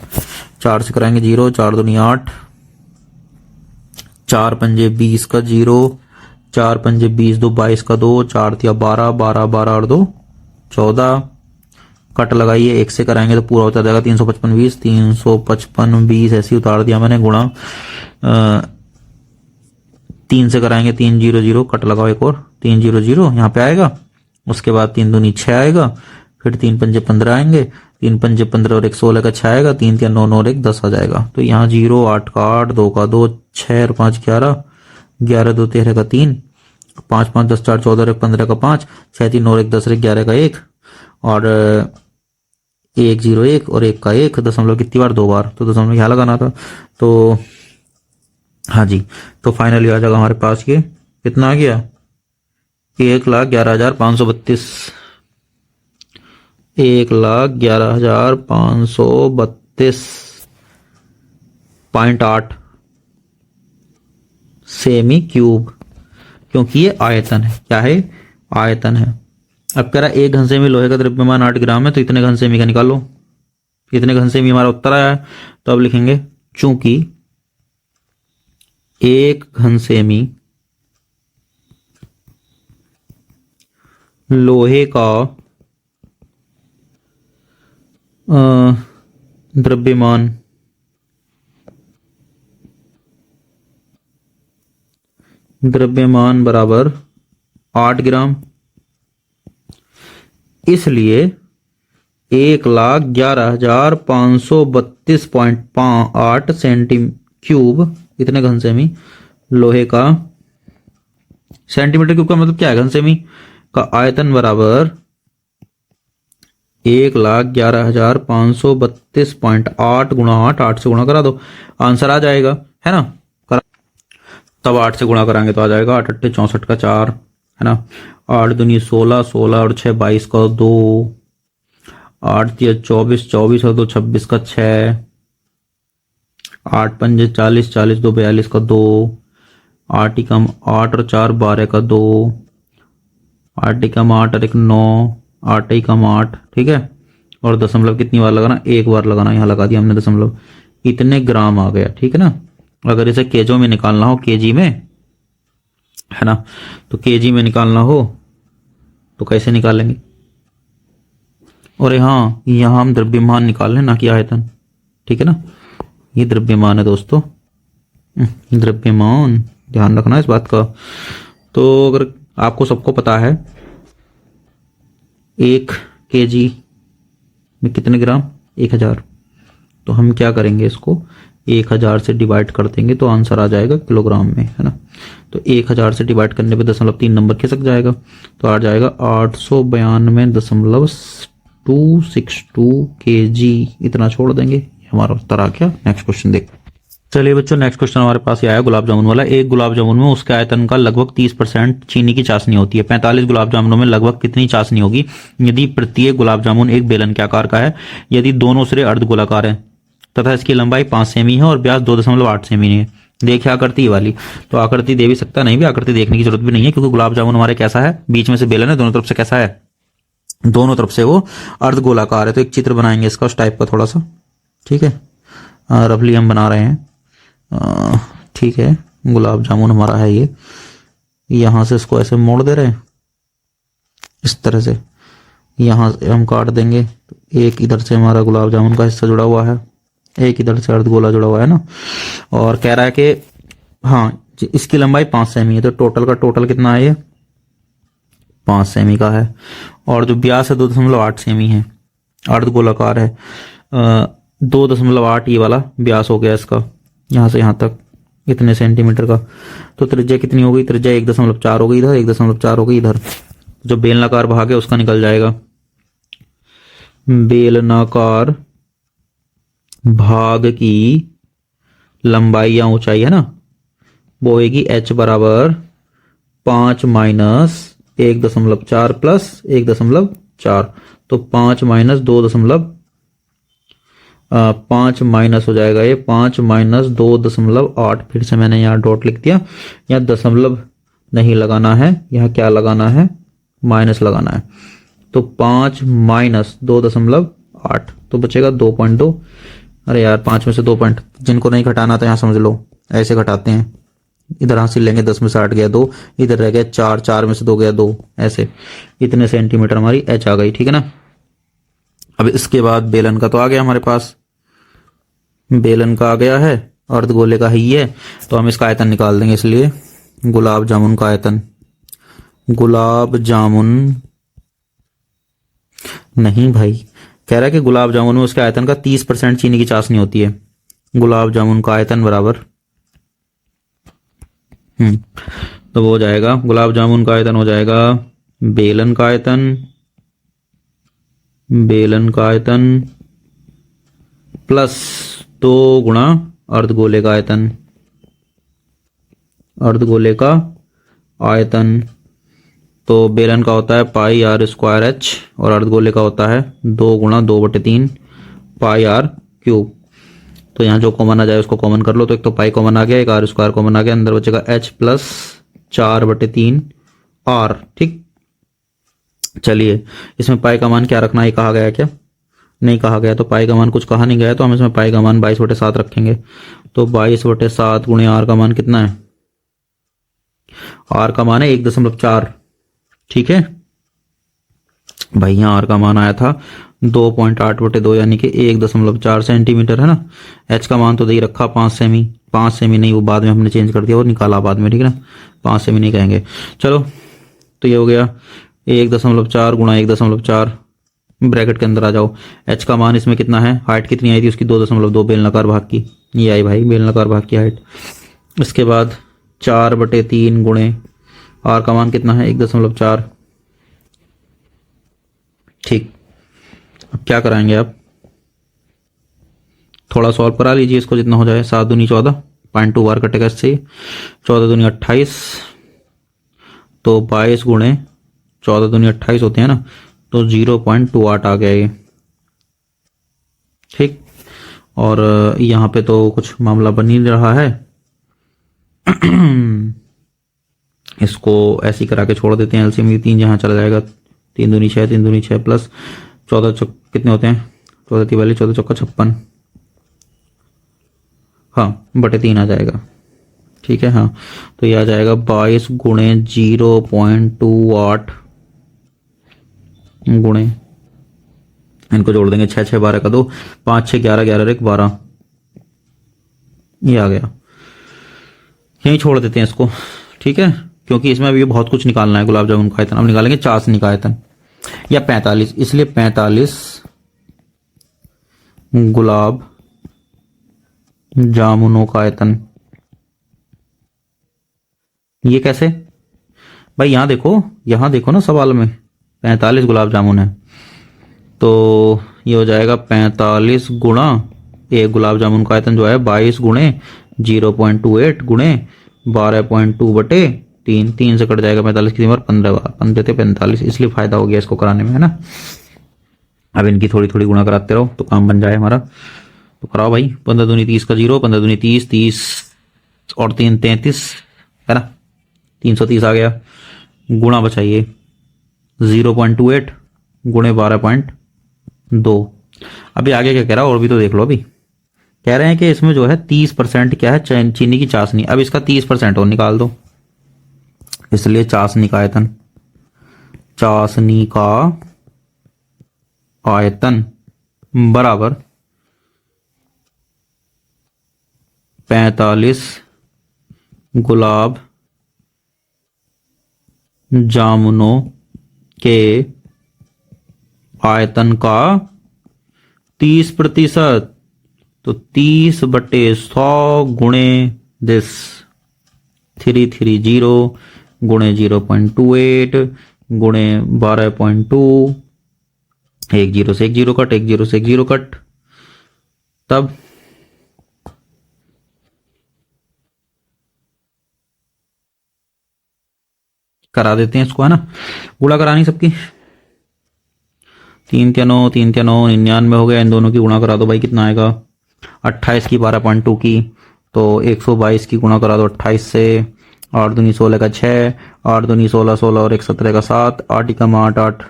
4 से कराएंगे 0, 4 दूनी 8, 4 पंजे 20 का 0, 4 पंजे 20, 2 22 का 2, 4 तिया 12, 12 12 और 2 14, कट लगाइए, 1 से कराएंगे तो पूरा होता जाएगा 355 20, 355 20 ऐसे ही उतार दिया मैंने गुणा, 3 से कराएंगे 3 0 0, कट लगाओ एक और 3 0 0 यहाँ पे आएगा, उसके बाद 3 दूनी 6 आएगा, फिर 3 पंजे 15 आएंगे, 3 पंजे 15 और 1 16 का 6 आएगा, 3 तिया 9 9 और 1 10 आ जाएगा। तो यहाँ 0 8 का 8, 2 का 2, 6 और 5 11, 11 2 13 का 3, 5 5 10 4 14 और 1 15 का 5, 6 3 और 1 10 और 11 का 1 और 1 0 1 और 1 का 1, दशमलव कितनी बार 2 बार, तो दशमलव यहाँ लगाना था। तो हाँ जी, तो फाइनली आ जाएगा हमारे पास ये कितना आ गया, 1,11,532, 1,11,532.8 सेमी क्यूब, क्योंकि ये आयतन है। क्या है? आयतन है। अब कह रहा है 1 घन सेमी लोहे का द्रव्यमान 8 ग्राम है, तो इतने घन सेमी का निकालो। इतने घन सेमी हमारा उत्तर आया है, तो अब लिखेंगे चूंकि 1 घन सेमी लोहे का द्रव्यमान बराबर 8 ग्राम, इसलिए 1,11,532.8 सेंटी क्यूब, इतने घन सेमी लोहे का, सेंटीमीटर क्यूब का मतलब क्या है, घन सेमी का आयतन बराबर 1,11,532.8 गुणा 8 से गुणा करा दो, आंसर आ जाएगा, है ना। तब 8 से गुणा कराएंगे तो आ जाएगा 8 अट्ठे 64 का 4, है ना। 8 दूनी 16, 16 और 6 22 का 2, 8 तिया 24, 24 और 2 26 का 6, 8 पंजे 40, 40 2 42 का 2, 8 एकम 8 और 4 12 का 2, 8 एकम 8 और 1 9, 8 एकम 8, ठीक है। और दशमलव कितनी बार लगाना, एक बार लगाना, यहाँ लगा दिया हमने दशमलव, इतने ग्राम आ गया, ठीक है ना। अगर इसे केजो में निकालना हो, केजी में, है ना, तो केजी में निकालना हो तो कैसे निकालेंगे, और यहाँ हम द्रव्यमान निकाल लें, ना कि आयतन, ठीक है ना। ये द्रव्यमान है दोस्तों, द्रव्यमान, ध्यान रखना इस बात का। तो अगर आपको सबको पता है 1 केजी में कितने ग्राम, 1000, तो हम क्या करेंगे, इसको 1000 से डिवाइड कर देंगे तो आंसर आ जाएगा किलोग्राम में, है ना। तो 1000 से डिवाइड करने पे 0.3 नंबर खिसक जाएगा, तो आ जाएगा 892.262 kg, इतना छोड़ देंगे, हमारा उत्तर आ गया। नेक्स्ट क्वेश्चन देख। चलिए बच्चों, नेक्स्ट क्वेश्चन हमारे पास ये आया गुलाब जामुन वाला। एक गुलाब जामुन में उसके आयतन का लगभग 30% चीनी की चाशनी होती है। 45 गुलाब जामुनों में लगभग कितनी चाशनी होगी यदि प्रत्येक गुलाब जामुन एक बेलन के आकार का है, यदि दोनों सिरे अर्धगोलाकार है तथा इसकी लंबाई 5 सेमी है और व्यास 2.8 सेमी है। देखिए आकृति वाली, तो आकृति दे भी सकता, नहीं भी आकृति देखने की जरूरत भी नहीं है, क्योंकि गुलाब जामुन हमारे कैसा है, बीच में से बेलन है, दोनों तरफ से कैसा है, दोनों तरफ से वो अर्धगोलाकार है। तो एक चित्र बनाएंगे इसका उस टाइप का थोड़ा सा, ठीक है, रफली हम बना रहे हैं, ठीक है। गुलाब जामुन हमारा है ये, यहां से इसको ऐसे मोड़ दे रहे हैं इस तरह से, यहां से हम काट देंगे, तो एक इधर से हमारा गुलाब जामुन का हिस्सा जुड़ा हुआ है, एक इधर से अर्धगोला जुड़ा हुआ है ना। और कह रहा है कि हाँ, इसकी लंबाई 5 सेमी है, तो टोटल का टोटल कितना है, ये 5 सेमी का है। और जो व्यास है 2.8 सेमी है, अर्धगोलाकार है, 2.8 ये वाला व्यास हो गया इसका, यहां से यहां तक इतने सेंटीमीटर का। तो त्रिज्या कितनी हो गई, त्रिज्या 1.4 हो गई इधर, 1.4 हो गई इधर। जो बेलनाकार भाग है उसका निकल जाएगा, बेलनाकार भाग की लंबाई या ऊंचाई, है ना, वो होगी h बराबर 5 माइनस 1.4 प्लस 1.4, तो 5 माइनस 5 माइनस हो जाएगा ये 5 माइनस 2.8, फिर से मैंने यहाँ डॉट लिख दिया, यहाँ दशमलव नहीं लगाना है, यहाँ क्या लगाना है, माइनस लगाना है। तो 5 माइनस 2.8, तो बचेगा 2.2। अरे यार 5 में से 2 पॉइंट जिनको नहीं घटाना था यहाँ समझ लो, ऐसे घटाते हैं, इधर हासिल लेंगे, 10 में से 8 गया 2, इधर रह गया 4, 4 में से 2 गया 2, ऐसे इतने सेंटीमीटर हमारी h आ गई, ठीक है ना। अब इसके बाद बेलन का तो आ गया हमारे पास, बेलन का आ गया है, अर्धगोले का ही है, तो हम इसका आयतन निकाल देंगे। इसलिए गुलाब जामुन का आयतन, गुलाब जामुन नहीं भाई, कह रहा है कि गुलाब जामुन में उसके आयतन का 30% चीनी की चाशनी होती है। गुलाब जामुन का आयतन बराबर तो वो हो जाएगा, गुलाब जामुन का आयतन हो जाएगा बेलन का आयतन, बेलन का आयतन प्लस 2 गुणा अर्धगोले का आयतन, अर्धगोले का आयतन। तो बेलन का होता है पाई आर स्क्वायर एच और अर्धगोले का होता है 2 × 2/3 पाई आर क्यूब। तो यहाँ जो कॉमन आ जाए उसको कॉमन कर लो। तो एक तो पाई कॉमन आ गया, एक आर स्क्वायर कॉमन आ गया, अंदर बचेगा एच प्लस 4/3 आर। ठीक, चलिए इसमें पाई का मान क्या रखना है, कहा गया क्या? नहीं कहा गया। तो पाई का मान कुछ कहा नहीं गया, तो हम इसमें पाई का मान 22/7 रखेंगे। तो 22/7 गुणे आर का मान कितना है? आर का मान है 1.4। ठीक है भाई, यहाँ आर का मान आया था 2.8/2 यानी कि 1.4 सेंटीमीटर, है ना। एच का मान तो दे ही रखा 5 सेमी। 5 सेमी नहीं, वो बाद में हमने चेंज कर दिया और निकाला बाद में, ठीक है ना। 5 सेमी नहीं कहेंगे। चलो, तो ये हो गया 1.4 गुणा 1.4, ब्रैकेट के अंदर आ जाओ। एच का मान इसमें कितना है? हाइट कितनी आई थी उसकी? 2.2 बेलनाकार भाग की, ये आई भाई बेलनाकार भाग की हाइट। इसके बाद 4/3 गुणे आर का मान कितना है? 1.4। ठीक, अब क्या कराएंगे आप? थोड़ा सॉल्व करा लीजिए इसको, जितना हो जाए। 7 दूनी 14, 0.2 बार कटेगा इससे। 14 दूनी 28, तो 22 गुणे 14 दूनी 28 होते हैं ना, तो 0.28 आ गया ये। ठीक, और यहाँ पे तो कुछ मामला बन ही रहा है। इसको ऐसे ही करा के छोड़ देते हैं। एलसीएम ये 3 जहां चला जाएगा, 3 दूनी 6, 3 दूनी 6 प्लस 14 कितने होते हैं? 14 × 43, 14 × 56, हाँ /3 आ जाएगा। ठीक है, हाँ, तो ये आ जाएगा 22 गुणे 0.28 गुणे, इनको जोड़ देंगे 6 6 12 का 2, 5 6 11 11 1 12, ये आ गया। यहीं छोड़ देते हैं इसको, ठीक है, क्योंकि इसमें अभी बहुत कुछ निकालना है। गुलाब जामुन का आयतन अब निकालेंगे चाशनी का आयतन, या 45, इसलिए 45 गुलाब जामुनों का आयतन। ये कैसे भाई? यहां देखो ना सवाल में 45 गुलाब जामुन है, तो ये हो जाएगा 45 गुणा एक गुलाब जामुन का आयतन जो है 22 गुणे 0.28 गुणे 12.2/3, 3 से कट जाएगा 45 की बार 15 बार, 15 थे 45, इसलिए फायदा हो गया इसको कराने में, है ना। अब इनकी थोड़ी थोड़ी गुणा कराते रहो तो काम बन जाए हमारा। तो कराओ भाई, 15 दूनी 30 का 0, 15 दूनी 30, 30 और 3 33, है ना, 330 आ गया। गुणा बचाइए 0.28 गुणे 12.2। अभी आगे क्या कह रहा है और भी तो देख लो। अभी कह रहे हैं कि इसमें जो है 30% क्या है? चीनी की चाशनी। अब इसका 30% और निकाल दो, इसलिए चाशनी का आयतन, चाशनी का आयतन बराबर 45 गुलाब जामुनों के आयतन का 30%। तो 30/100 गुणे दिस 330 गुणे 0.28 गुणे 12.2, 1 0 से 1 0 कट, 1 0 से 1 0 कट, तब करा देते हैं इसको, है ना। गुणा करानी सबकी, 3 के 9, 3 के 9, 99 हो गया। इन दोनों की गुणा करा दो भाई, कितना आएगा? 28 की 12.2 की, तो 122 की गुणा करा दो 28 से। 8 दूनी 16 का 6, 8 दूनी 16, 16 और 1 17 का 7, 8 का 8 8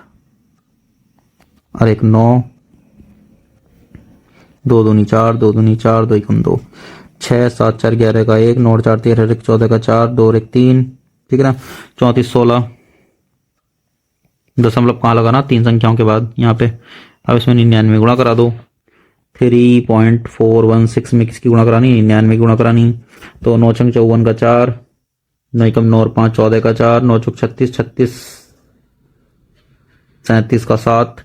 और 1 9, 2 दूनी 4, 2 दूनी 4, 2 1 2, 6 7 4 11 का 1, 9 4 13 1 14 का 4, 2 1 3, ठीक है ना। 34 16, दशमलव कहाँ लगाना? 3 संख्याओं के बाद यहाँ पे। अब इसमें 99 गुणा करा दो, 3.416 में किसकी गुणा करानी? 99 की गुणा करानी। तो 9 छंग 54 का 4, 9 एकम 9 और 5 14 का 4, 9 चौक 36, 36 37 का 7,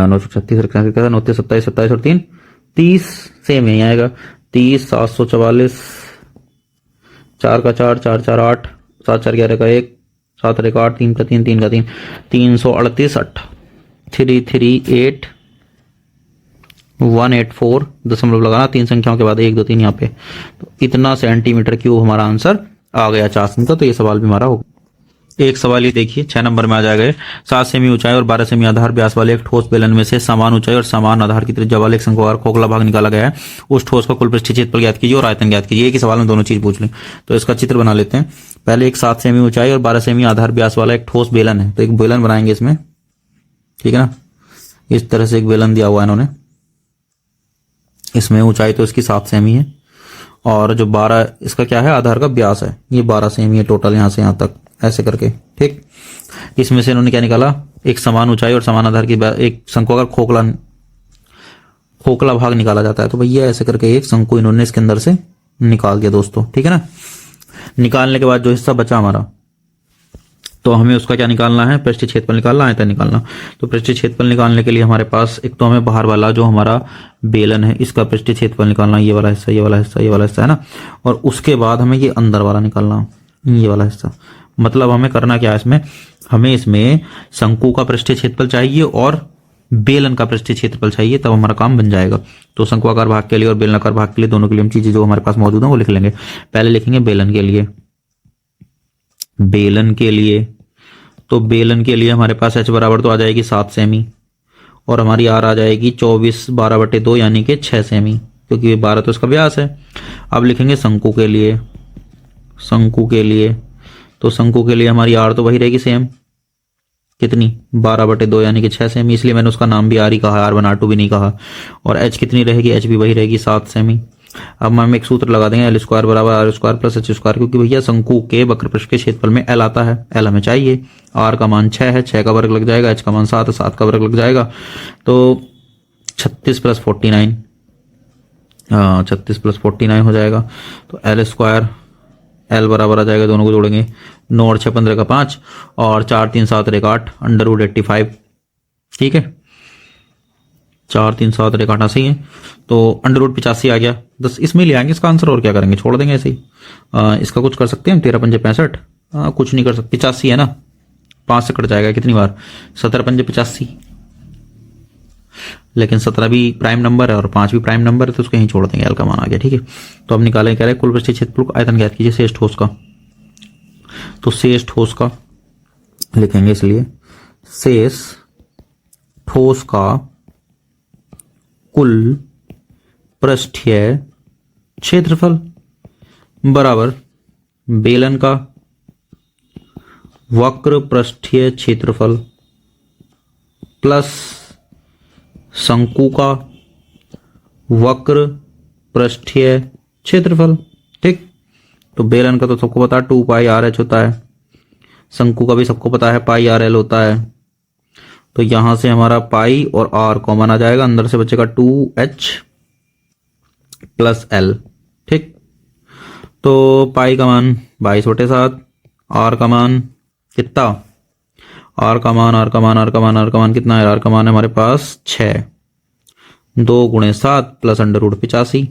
9 चौक 36 का 9 27 27 और 3 30, सेम यही आएगा। 30 744, 4 का 4 4 4 8, 7 4 11 का 1, 7 1 8, 3 का 3 3 का 3, 338 8, 338 184 लगाना, 3 संख्याओं के बाद 1 2 3 यहाँ पे, तो इतना सेंटीमीटर क्यूब हमारा आंसर आ गया चाशनी का। तो ये सवाल भी हमारा होगा। एक सवाल ये देखिए 6 नंबर में आ जाएगा। 7 सेमी ऊंचाई और 12 सेमी आधार व्यास वाले एक ठोस बेलन में से समान ऊंचाई और समान आधार की त्रिज्या वाले एक शंक्वाकार खोखला भाग निकाला गया है। उस ठोस का कुल पृष्ठीय क्षेत्रफल ज्ञात कीजिए और आयतन ज्ञात कीजिए। एक ही सवाल में दोनों चीज पूछ लें, तो इसका चित्र बना लेते हैं। पहले एक 7 सेमी ऊंचाई और 12 सेमी आधार व्यास वाला एक ठोस बेलन है, तो एक बेलन बनाएंगे इसमें, ठीक है ना। इस तरह से एक बेलन दिया हुआ है इन्होंने, इसमें ऊंचाई तो इसकी 7 सेमी है और जो 12 इसका क्या है आधार का व्यास है, ये 12 सेमी है टोटल यहां से यहां तक ऐसे करके, ठीक। इसमें से इन्होंने क्या निकाला, एक समान ऊंचाई और समान आधार की एक शंकु अगर खोखला भाग निकाला जाता है, तो भैया ऐसे करके एक शंकु इन्होंने इसके अंदर से निकाल दिया दोस्तों, ठीक है ना। निकालने के बाद जो हिस्सा बचा हमारा, तो हमें उसका क्या निकालना है, पृष्ठीय क्षेत्रफल निकालना, आयतन निकालना। तो पृष्ठीय क्षेत्रफल निकालने के लिए हमारे पास एक तो हमें बाहर वाला जो हमारा बेलन है इसका पृष्ठीय क्षेत्रफल निकालना, ये वाला हिस्सा, ये वाला हिस्सा, ये वाला हिस्सा है ना। और उसके बाद हमें ये अंदर वाला निकालना, ये वाला हिस्सा। मतलब हमें करना क्या है इसमें, हमें इसमें शंकु का पृष्ठीय क्षेत्रफल चाहिए और बेलन का पृष्ठीय क्षेत्रफल चाहिए, तब हमारा काम बन जाएगा। तो शंकुआकार भाग के लिए और बेलनाकार भाग के लिए दोनों के लिए हम चीजें जो हमारे पास मौजूद है वो लिख लेंगे। पहले लिखेंगे बेलन के लिए, बेलन के लिए तो बेलन के लिए हमारे पास h बराबर तो आ जाएगी 7 सेमी और हमारी r आ जाएगी 24/12/2 यानी कि 6 सेमी, क्योंकि 12 तो इसका व्यास है। अब लिखेंगे शंकु के लिए, शंकु के लिए तो शंकु के लिए हमारी r तो वही रहेगी सेम, कितनी 12/2 यानी कि 6 सेमी, इसलिए मैंने उसका नाम भी r ही कहा, r1 r2 भी नहीं कहा। और h कितनी रहेगी, h भी वही रहेगी 7 सेमी। अब हम एक सूत्र लगा देंगे L² बराबर R² प्लस H², क्योंकि भैया शंकु के वक्रपृष्ठ के क्षेत्रफल में L आता है, L हमें चाहिए। R का मान 6 है, 6 का वर्ग लग जाएगा, H का मान 7 है, 7 का वर्ग लग जाएगा, तो 36 + 49, 36 + 49 हो जाएगा। तो L² L बराबर आ जाएगा, दोनों को जोड़ेंगे 9 और 6 15 का 5 और 4 3 7 1 8 √85, ठीक है। 4 3 7 1 8 सही है, तो √85 आ गया। 10 इसमें ले आएंगे इसका आंसर, और क्या करेंगे, छोड़ देंगे ऐसे ही। इसका कुछ कर सकते हैं हम, 13 × 5 = 65, कुछ नहीं कर सकते, 85 है ना, 5 से कट जाएगा कितनी बार, 17 × 5 = 85, लेकिन 17 भी प्राइम नंबर है और 5 भी प्राइम नंबर है, तो उसको यहीं छोड़ देंगे, L का मान आ गया, ठीक है। तो अब निकालें, कह रहे कुल पृष्ठीय क्षेत्रफल को आयतन ज्ञात कीजिए शेष ठोस का। तो शेष ठोस का लिखेंगे, इसलिए शेष ठोस का कुल पृष्ठीय क्षेत्रफल बराबर बेलन का वक्र पृष्ठीय क्षेत्रफल प्लस शंकु का वक्र पृष्ठीय क्षेत्रफल, ठीक। तो बेलन का तो सबको पता है 2πRh होता है, शंकु का भी सबको पता है πRL होता है। तो यहां से हमारा पाई और r कॉमन आ जाएगा, अंदर से बचेगा 2h + L, ठीक। तो पाई का मान 22/7, r का मान कितना, r का मान कितना है, r का मान है हमारे पास 6, 2 × 7 + √85।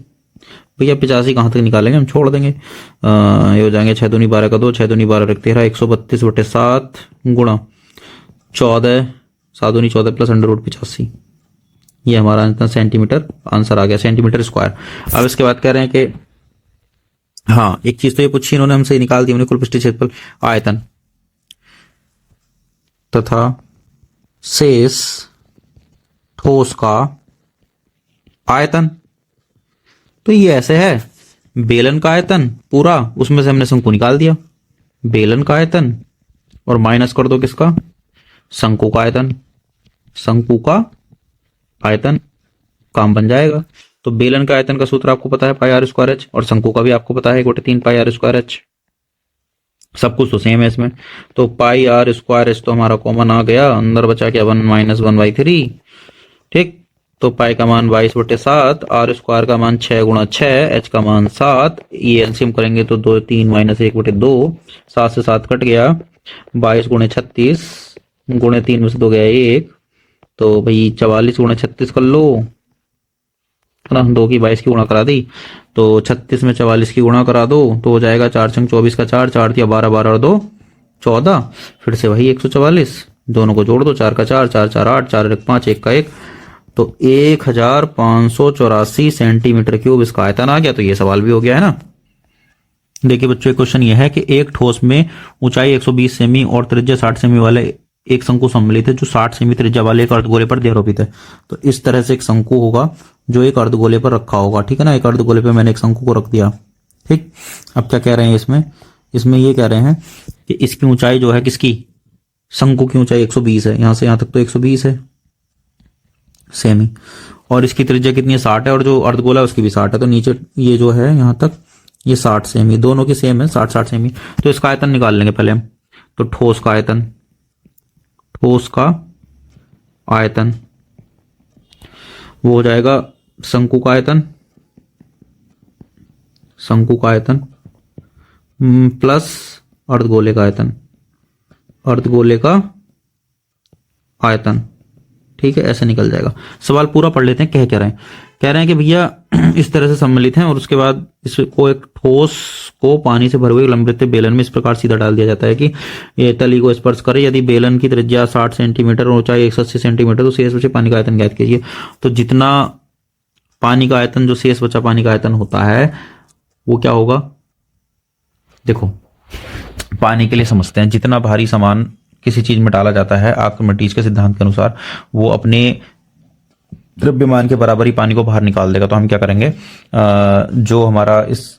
भैया 85 कहां तक निकालेंगे हम, छोड़ देंगे, ये हो जाएंगे 6 दूनी 12 का 2, 6 दूनी 12 = 13, 132/7 × 14, 7 दूनी 14 + √85, ये हमारा इतना सेंटीमीटर आंसर आ गया, सेंटीमीटर स्क्वायर। अब इसके बाद कह रहे हैं कि हाँ, एक चीज तो ये पूछी इन्होंने हमसे, निकाल दी हमने कुल पृष्ठीय क्षेत्रफल, आयतन तथा शेष ठोस का आयतन। तो ये ऐसे है, बेलन का आयतन पूरा, उसमें से हमने शंकु निकाल दिया, बेलन का आयतन और माइनस कर दो किसका, शंकु का आयतन, शंकु का आयतन, काम बन जाएगा। तो बेलन का आयतन का सूत्र आपको पता है πr² और शंकु का भी आपको पता है 1/3 πr², सब कुछ तो सेम है इसमें। तो πr² तो हमारा कॉमन आ गया, अंदर बचा क्या 1 - 1/3, ठीक। तो पाई का मान 22/7, r² का मान 6 × 6, h का मान 7, ये एलसीएम करेंगे तो 2 3 - 1/2, 7 से 7 कट गया, 22 × 36 × 3 में से 2 गया 1, तो भाई 44 × 36 कर लो, है ना, 2 की 22 की गुणा करा दी, तो 36 में 44 की गुणा करा दो, तो हो जाएगा 4 × 24 का 4, 4 × 12, 12 और 2 14, फिर से वही 144, दोनों को जोड़ दो, 4 का 4, 4 4 8, 4 1 5, 1 का 1, तो 1584 सेंटीमीटर क्यूब इसका आयतन आ गया। तो ये सवाल भी हो गया है ना। देखिए बच्चों, क्वेश्चन ये है कि एक ठोस में ऊंचाई 120 सेमी और त्रिज्या 60 सेमी वाले एक शंकु सम्मिलित है जो 60 सेमी त्रिज्या वाले एक अर्धगोले पर ध्रुवित है। तो इस तरह से एक शंकु होगा जो एक अर्धगोले पर रखा होगा, ठीक है ना। एक अर्धगोले पे मैंने एक शंकु को रख दिया, ठीक। अब क्या कह रहे हैं इसमें ये कह रहे हैं कि इसकी ऊंचाई जो है, किसकी, शंकु की ऊंचाई 120 है, यहां से यहां तक तो 120 है सेमी, और इसकी त्रिज्या कितनी है, 60 है, और जो अर्धगोला है उसकी भी 60 है। तो नीचे ये जो है यहां तक ये 60 सेमी, दोनों की सेम है, 60 सेमी। तो इसका आयतन निकाल लेंगे पहले हम। तो ठोस का आयतन वो हो जाएगा शंकु का आयतन प्लस अर्धगोले का आयतन, ठीक है, ऐसे निकल जाएगा। सवाल पूरा पढ़ लेते हैं। कह रहे हैं कि भैया इस तरह से सम्मिलित हैं और उसके बाद इसको एक ठोस को पानी से भरे हुए लंबवृत्त बेलन में इस प्रकार सीधा डाल दिया जाता है कि ये तली को स्पर्श करे। यदि बेलन की त्रिज्या 60 सेंटीमीटर और ऊंचाई 180 सेंटीमीटर तो शेष बचे पानी का आयतन ज्ञात कीजिए। तो जितना पानी का आयतन, जो शेष बचा पानी का आयतन होता है वो क्या होगा, देखो पानी के लिए समझते हैं। जितना भारी सामान किसी चीज में डाला जाता है आर्किमिडीज के सिद्धांत के अनुसार, वो अपने द्रव्यमान के बराबर ही पानी को बाहर निकाल देगा। तो हम क्या करेंगे, जो हमारा इस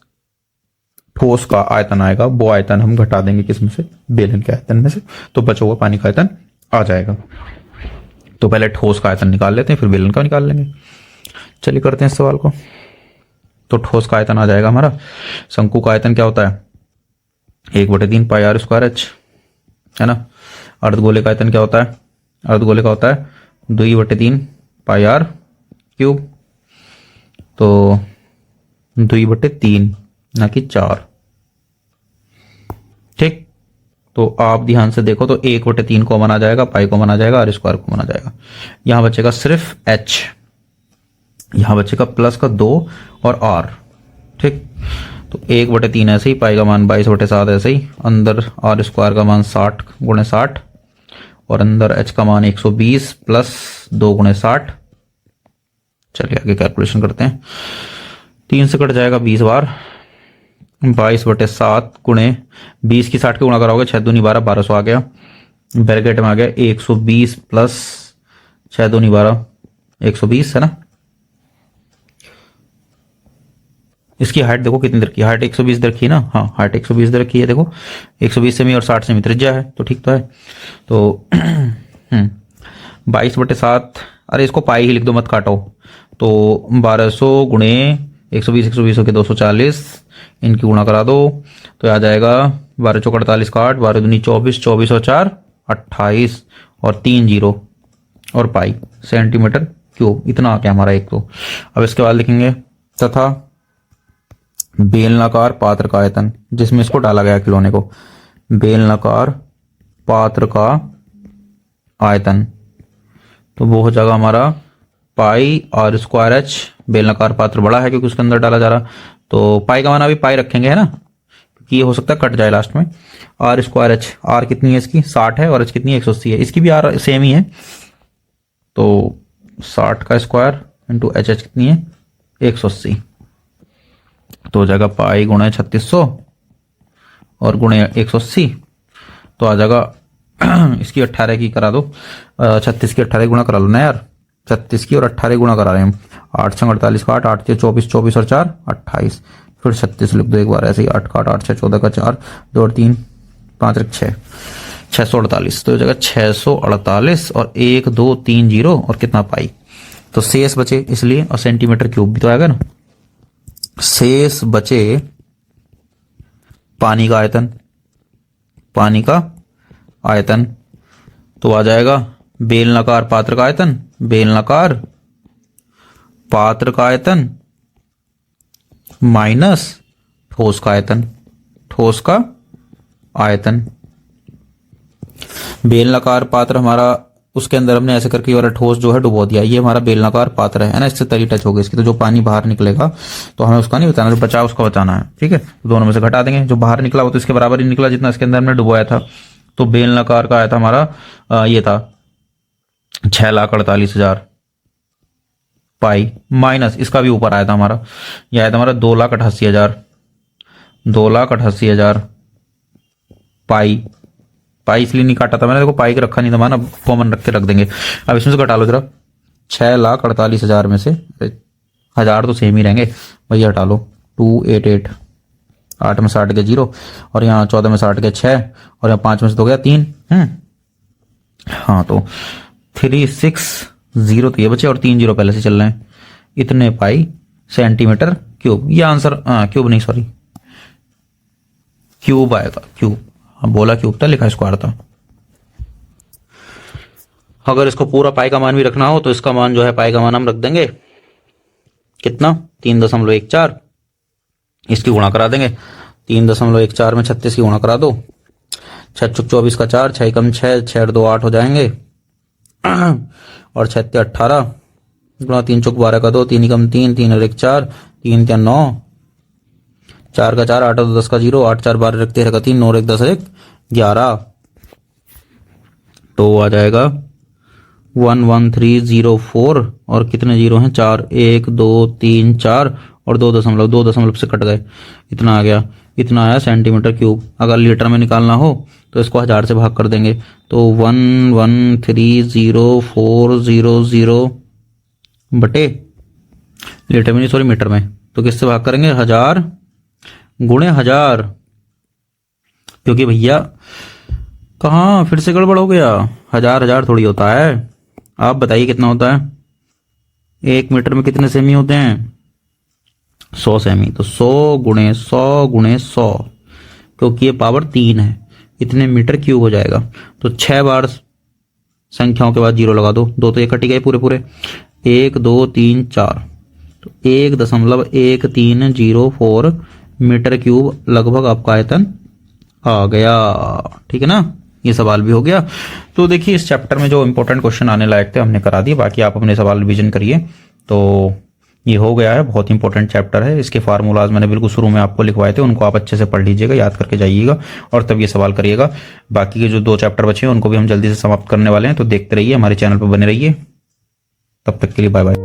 ठोस का आयतन आएगा वो आयतन हम घटा देंगे किसमें से, बेलन के आयतन में से, तो बचा हुआ पानी का आयतन आ जाएगा। तो पहले ठोस का आयतन निकाल लेते हैं, फिर बेलन का निकाल लेंगे। चलिए करते हैं इस सवाल को। तो ठोस का आयतन आ जाएगा हमारा, शंकु का आयतन क्या होता है 1/3 पाई आर स्क्वायर एच, है ना। अर्धगोले का आयतन क्या होता है, अर्धगोले का होता है 2/3 पाई आर क्यूब। तो 2/3 ना कि 4, ठीक। तो आप ध्यान से देखो तो 1/3 कॉमन आ जाएगा, पाई कॉमन आ जाएगा, आर स्क्वायर कॉमन आ जाएगा। यहां बचेगा सिर्फ एच, यहां बचेगा प्लस का 2 और आर, ठीक। तो 1/3 ऐसे ही, पाई का मान 22/7 ऐसे ही, अंदर आर स्क्वायर का मान 60 × 60 और अंदर एच का मान 120 प्लस 2 × 60। चलिए आगे कैलकुलेशन करते हैं। 3 से कट जाएगा 20 बार, 22/7 × 20 की 60 के गुणा कराओगे 6 दूनी 12, 1200 आ गया। ब्रैकेट में आ गया 120 प्लस 6 दूनी 12, 120 है ना। इसकी हाइट देखो कितनी रखी है, हाइट 120 रखी है ना, हाँ हाइट 120 रखी है। देखो 120 सेमी और 60 सेमी त्रिज्या है, तो ठीक तो है। तो 22/7, अरे इसको पाई ही लिख दो, मत काटो। तो 1200 × 120, 120 हो के 240, इनकी गुणा करा दो तो आ जाएगा 12 चौक 48 का 8, 12 दूनी 24, 24 और 4 28 और 3 जीरो और पाई सेंटीमीटर क्यूब, इतना आ गया हमारा एक। तो अब इसके बाद लिखेंगे तथा बेलनाकार पात्र का आयतन, जिसमें इसको डाला गया खिलौने को, बेलनाकार पात्र का आयतन, तो वो हो जाएगा हमारा पाई आर स्क्वायर एच। बेलनाकार पात्र बड़ा है क्योंकि उसके अंदर डाला जा रहा, तो पाई का मान अभी पाई रखेंगे, है ना, क्योंकि ये हो सकता है कट जाए लास्ट में। आर स्क्वायर एच, आर कितनी है इसकी 60 है और एच कितनी है 180 है, इसकी भी आर सेम ही है। तो 60 का स्क्वायर इंटू एच, एच कितनी है 180, तो हो जाएगा पाई गुणा 3600 और गुणे 180, तो आ जाएगा इसकी 18 की करा दो, 36 की 18 गुणा करा लो ना यार, 36 की और 18 गुणा करा रहे हैं हम। 8 6 48 का 8, 8 6 24, 24 और 4 28, फिर 36 लिख दो एक बार ऐसे ही, 8 का 8, 8 6 14 का 4, 2 और 3 5 और 6, 648, तो हो जाएगा 648 और 1 2 3 जीरो और कितना पाई, तो शेष बचे इसलिए, और सेंटीमीटर क्यूब भी तो आएगा ना। शेष बचे पानी का आयतन, पानी का आयतन, तो आ जाएगा बेलनाकार पात्र का आयतन, बेलनाकार पात्र का आयतन माइनस ठोस का आयतन, ठोस का आयतन। बेलनाकार पात्र हमारा, उसके अंदर हमने ऐसे करके और ठोस जो है डुबो दिया, ये हमारा बेलनाकार पात्र है ना, इससे तली टच हो गई इसकी, तो जो पानी बाहर निकलेगा तो हमें उसका नहीं बताना, जो बचा उसका बताना है, ठीक है। तो दोनों में से घटा देंगे, जो बाहर निकला वो तो इसके बराबर ही निकला जितना इसके अंदर हमने डुबोया था। तो बेलनाकार का आया था हमारा ये था 6,48,000 पाई माइनस इसका भी ऊपर आया था हमारा, यह आया था हमारा 2,88,000, 2,88,000 पाई। पाई इसलिए नहीं काटा था मैंने, देखो पाई के रखा नहीं था मैंने, अब कॉमन रख के रख देंगे। अब इसमें से घटा लो जरा, 6,48,000 में से हजार तो सेम ही रहेंगे भैया, हटा लो 288, 8 में 60 के 0, और यहाँ 14 में 60 के 6, और यहाँ 5 में से तो गया 3। हाँ तो 360 तो ये बचे, और 3 0 पहले से चल रहे हैं। इतने पाई सेंटीमीटर क्यूब, ये आंसर क्यूब नहीं सॉरी क्यूब आएगा, क्यूब। हाँ बोला क्यूब था, लिखा स्क्वायर था। अगर इसको पूरा पाई का मान भी रखना हो तो इसका मान जो है, पाई का मान हम रख देंगे कितना, 3.14, इसकी गुणा करा देंगे। 3.14 में 36 की गुणा करा दो, 6 चुक 24 का 4, 6 कम 6, 6 2 8 हो जाएंगे, और 6 18 गुणा 3 चुक 12 का 2, 3 कम 3, 3 और 1 4, 3 क्या 9, 4 का 4, 8 और 10 का 0, 8 4 12 रखते रहेगा 3, 9 और 1 10 1 11, तो आ जाएगा 11304, और कितने जीरो हैं, 4, 1 2 3 4, और 2 दशमलव से कट गए, इतना आ गया, इतना आया सेंटीमीटर क्यूब। अगर लीटर में निकालना हो तो इसको 1000 से भाग कर देंगे, तो 1130400 बटे, लीटर में नहीं सॉरी मीटर में, तो किससे भाग करेंगे, 1000 गुणे 1000, क्योंकि भैया कहाँ फिर से गड़बड़ हो गया, 1000 थोड़ी होता है। आप बताइए कितना होता है, 1 मीटर में कितने सेमी होते हैं, 100 सेमी, तो 100 गुणे 100 गुणे 100, क्योंकि ये पावर 3 है, इतने मीटर क्यूब हो जाएगा। तो 6 बार संख्याओं के बाद 0 लगा दो, 2 तो ये कटी गए पूरे पूरे, 1 2 3 4, तो 1.1304 मीटर क्यूब लगभग आपका आयतन आ गया। ठीक है ना, ये सवाल भी हो गया। तो देखिए इस चैप्टर में जो इंपॉर्टेंट क्वेश्चन आने लायक थे हमने करा दिए, बाकी आप अपने सवाल रिवीजन करिए। तो ये हो गया है, बहुत इंपॉर्टेंट चैप्टर है। इसके फार्मूलाज मैंने बिल्कुल शुरू में आपको लिखवाए थे, उनको आप अच्छे से पढ़ लीजिएगा, याद करके जाइएगा, और तब ये सवाल करिएगा। बाकी के जो 2 चैप्टर बचे हैं उनको भी हम जल्दी से समाप्त करने वाले हैं, तो देखते रहिए, हमारे चैनल पर बने रहिए। तब तक के लिए बाय बाय।